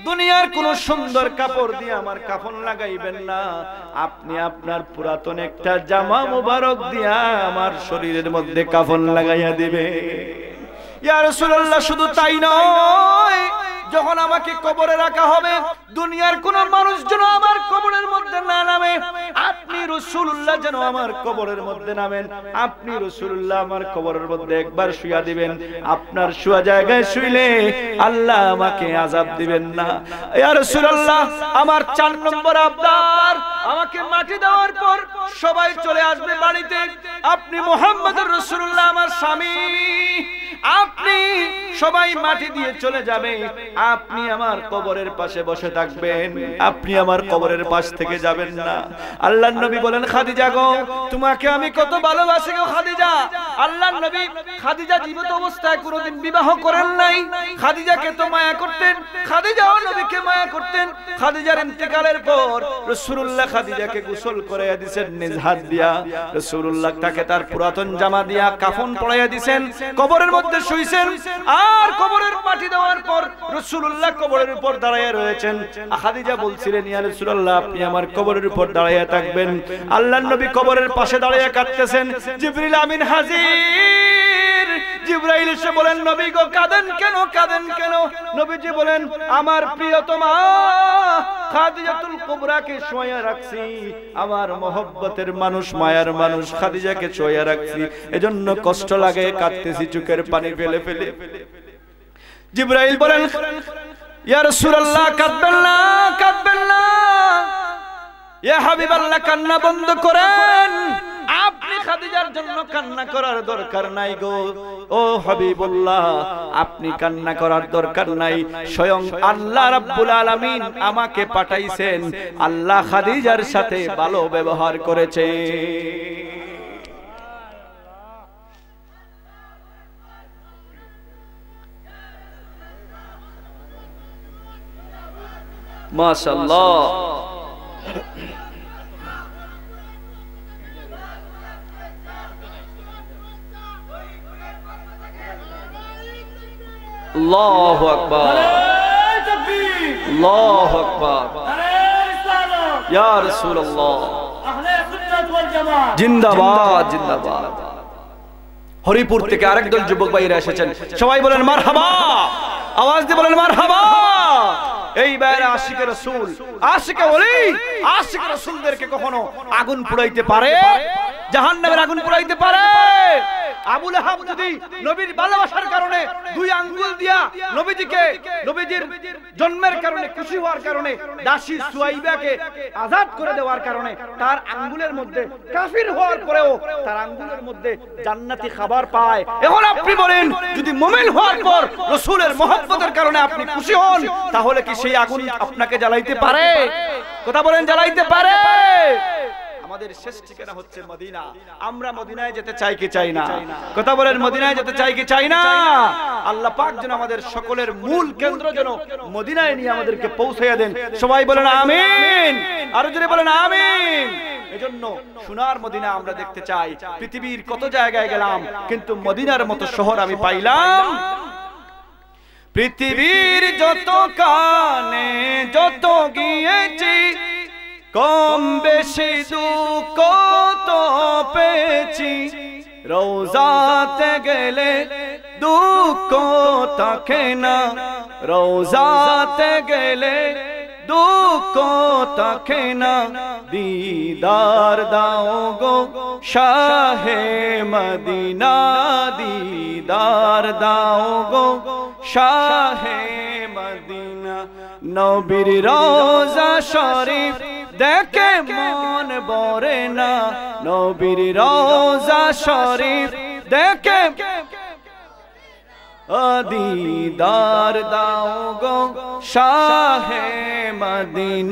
দুনিয়ার কোন সুন্দর কাপড় দিয়ে আমার কাফন লাগাইবেন না, আপনি আপনার পুরাতন একটা জামা মুবারক দিয়া আমার শরীরের মধ্যে কাফন লাগাইয়া দিবে। ইয়া রাসূলুল্লাহ, শুধু তাই নয়, যখন আমাকে কবরে রাখা হবে, দুনিয়ার কোন মানুষ যেন আমার কবরের মধ্যে না নামে, আপনি রাসূলুল্লাহ যেন আমার কবরের মধ্যে নামেন, আপনি রাসূলুল্লাহ আমার কবরের মধ্যে একবার শুয়া দিবেন, আপনার শুয়া জায়গায় শুইলে আল্লাহ আমাকে আযাব দিবেন না। ইয়া রাসূলুল্লাহ, আমার 4 নম্বর আবদার, আমাকে মাটি দেওয়ার পর সবাই চলে আসবে বাড়িতে, আপনি মুহাম্মদুর রাসূলুল্লাহ আমার স্বামী, আপনি সবাই মাটি দিয়ে চলে যাবে, আপনি আমার কবরের পাশে বসে থাকবেন, আপনি আমার কবরের পাশ থেকে যাবেন না। আল্লাহর নবী বলেন, খাদিজা গো, তোমাকে আমি কত ভালোবাসি গো খাদিজা। আল্লাহর নবী খাদিজা জীবিত অবস্থায় কোনোদিন বিবাহ করেন নাই, খাদিজাকে তো মায়া করতেন, খাদিজাও নবীকে মায়া করতেন। খাদিজার ইন্তেকালের পর রাসূলুল্লাহ খাদিজাকে গোসল করাইয়া দিয়েছেন নিজ হাত দিয়া, রাসূলুল্লাহ তাকে তার পুরাতন জামা দিয়া কাফন পরাইয়া দিয়েছেন, কবরের মধ্যে শুইছেন, আর কবরের মাটি দেওয়ার পর রাসূলুল্লাহ কবরের উপর দাঁড়ায়া রয়েছেন। খাদিজা বলছিলেন, ইয়া রাসূলুল্লাহ, আপনি আমার কবরের উপর দাঁড়ায়া থাকবেন। আল্লাহর নবী কবরের পাশে দাঁড়ায়া কাঁদতেছেন। জিবরিল আমিন হাজির। জিবরাইল এসে বলেন, নবী গো, কাঁদেন কেন, কাঁদেন কেন? নবীজি বলেন, আমার প্রিয়তমা খাদিজাতুল কুবরাকে শোয়া রাখছি, আমার মহব্বতের মানুষ, মায়ার মানুষ খাদিজাকে শোয়া রাখছি, এজন্য কষ্ট লাগে, কাঁদতেছি চোখের পানি ফেলে ফেলে। জিবরাইল বলেন, ইয়া রাসূলুল্লাহ, কাঁদবেন না, কাঁদবেন না, ইয়া হাবিবাল্লাহ, কান্না বন্ধ করেন, আপনি খাদিজার জন্য কান্না করার দরকার নাই গো। ও হাবিবুল্লাহ, আপনি কান্না করার দরকার নাই, স্বয়ং আল্লাহ রাব্বুল আলামিন আমাকে পাঠাইছেন, আল্লাহ খাদিজার সাথে ভালো ব্যবহার করেছে। মাশাআল্লাহ। আল্লাহু আকবার, আল্লাহু আকবার, ইয়া রাসূলুল্লাহ, আহলে সুন্নাত ওয়াল জামাত জিন্দাবাদ, জিন্দাবাদ। হরিপুর থেকে আরেকদল যুবক ভাইরা এসেছেন, সবাই বলেন মারহাবা, আওয়াজ দিয়ে বলেন মারহাবা। এই বাইরে আশিকে রাসূল, আশিকে ওলি, আশিকে রাসূলদেরকে কখনো আগুন পুড়াইতে পারে? জাহান্নামের আগুন পুড়াইতে পারে? আবু লাহাব যদি নবীর ভালোবাসার কারণে দুই আঙ্গুল দিয়া নবীজিকে নবীজির জন্মের কারণে খুশি হওয়ার কারণে দাসী সুয়াইবাকে আজাদ করে দেওয়ার কারণে তার আঙ্গুলের মধ্যে কাফির হওয়ার পরেও তার আঙ্গুলের মধ্যে জান্নাতি খাবার পায়, এখন আপনি বলেন যদি মুমিন হওয়ার পর রাসূলের মহব্বতের কারণে আপনি খুশি হন, তাহলে কি সেই আগুন আপনাকে জ্বালাইতে পারে? কথা বলেন, জ্বালাইতে পারে? আমাদের শেষ ঠিকানা হচ্ছে মদিনা। আমরা মদিনায় যেতে চাই কি চাই না? কথা বলেন, মদিনায় যেতে চাই কি চাই না? আল্লাহ পাক যেন আমাদের সকলের মূল কেন্দ্র যেন মদিনায় নিয়ে আমাদেরকে পৌঁছাইয়া দেন। সবাই বলেন আমিন, আরো জোরে বলেন আমিন। এজন্য সোনার মদিনা আমরা দেখতে চাই। পৃথিবীর কত জায়গায় গেলাম, কিন্তু মদিনার মতো শহর আমি পাইলাম। পৃথিবীর যত কানে যত গিয়েছি, কম বেশি দুঃখ তো পেয়েছি, রওজাতে গেলে দুঃখ থাকে না, রওজাতে গেলে দুঃখ থাকে না। দিদার দাও গো শাহে মদিনা, দিদার দাও গো শাহে মদিনা। নবীর রওজা শরীফ দেখে মন ভরে না, নবীর রওজা শরীফ দেখে দিদার দাও গো শাহে মদিনা।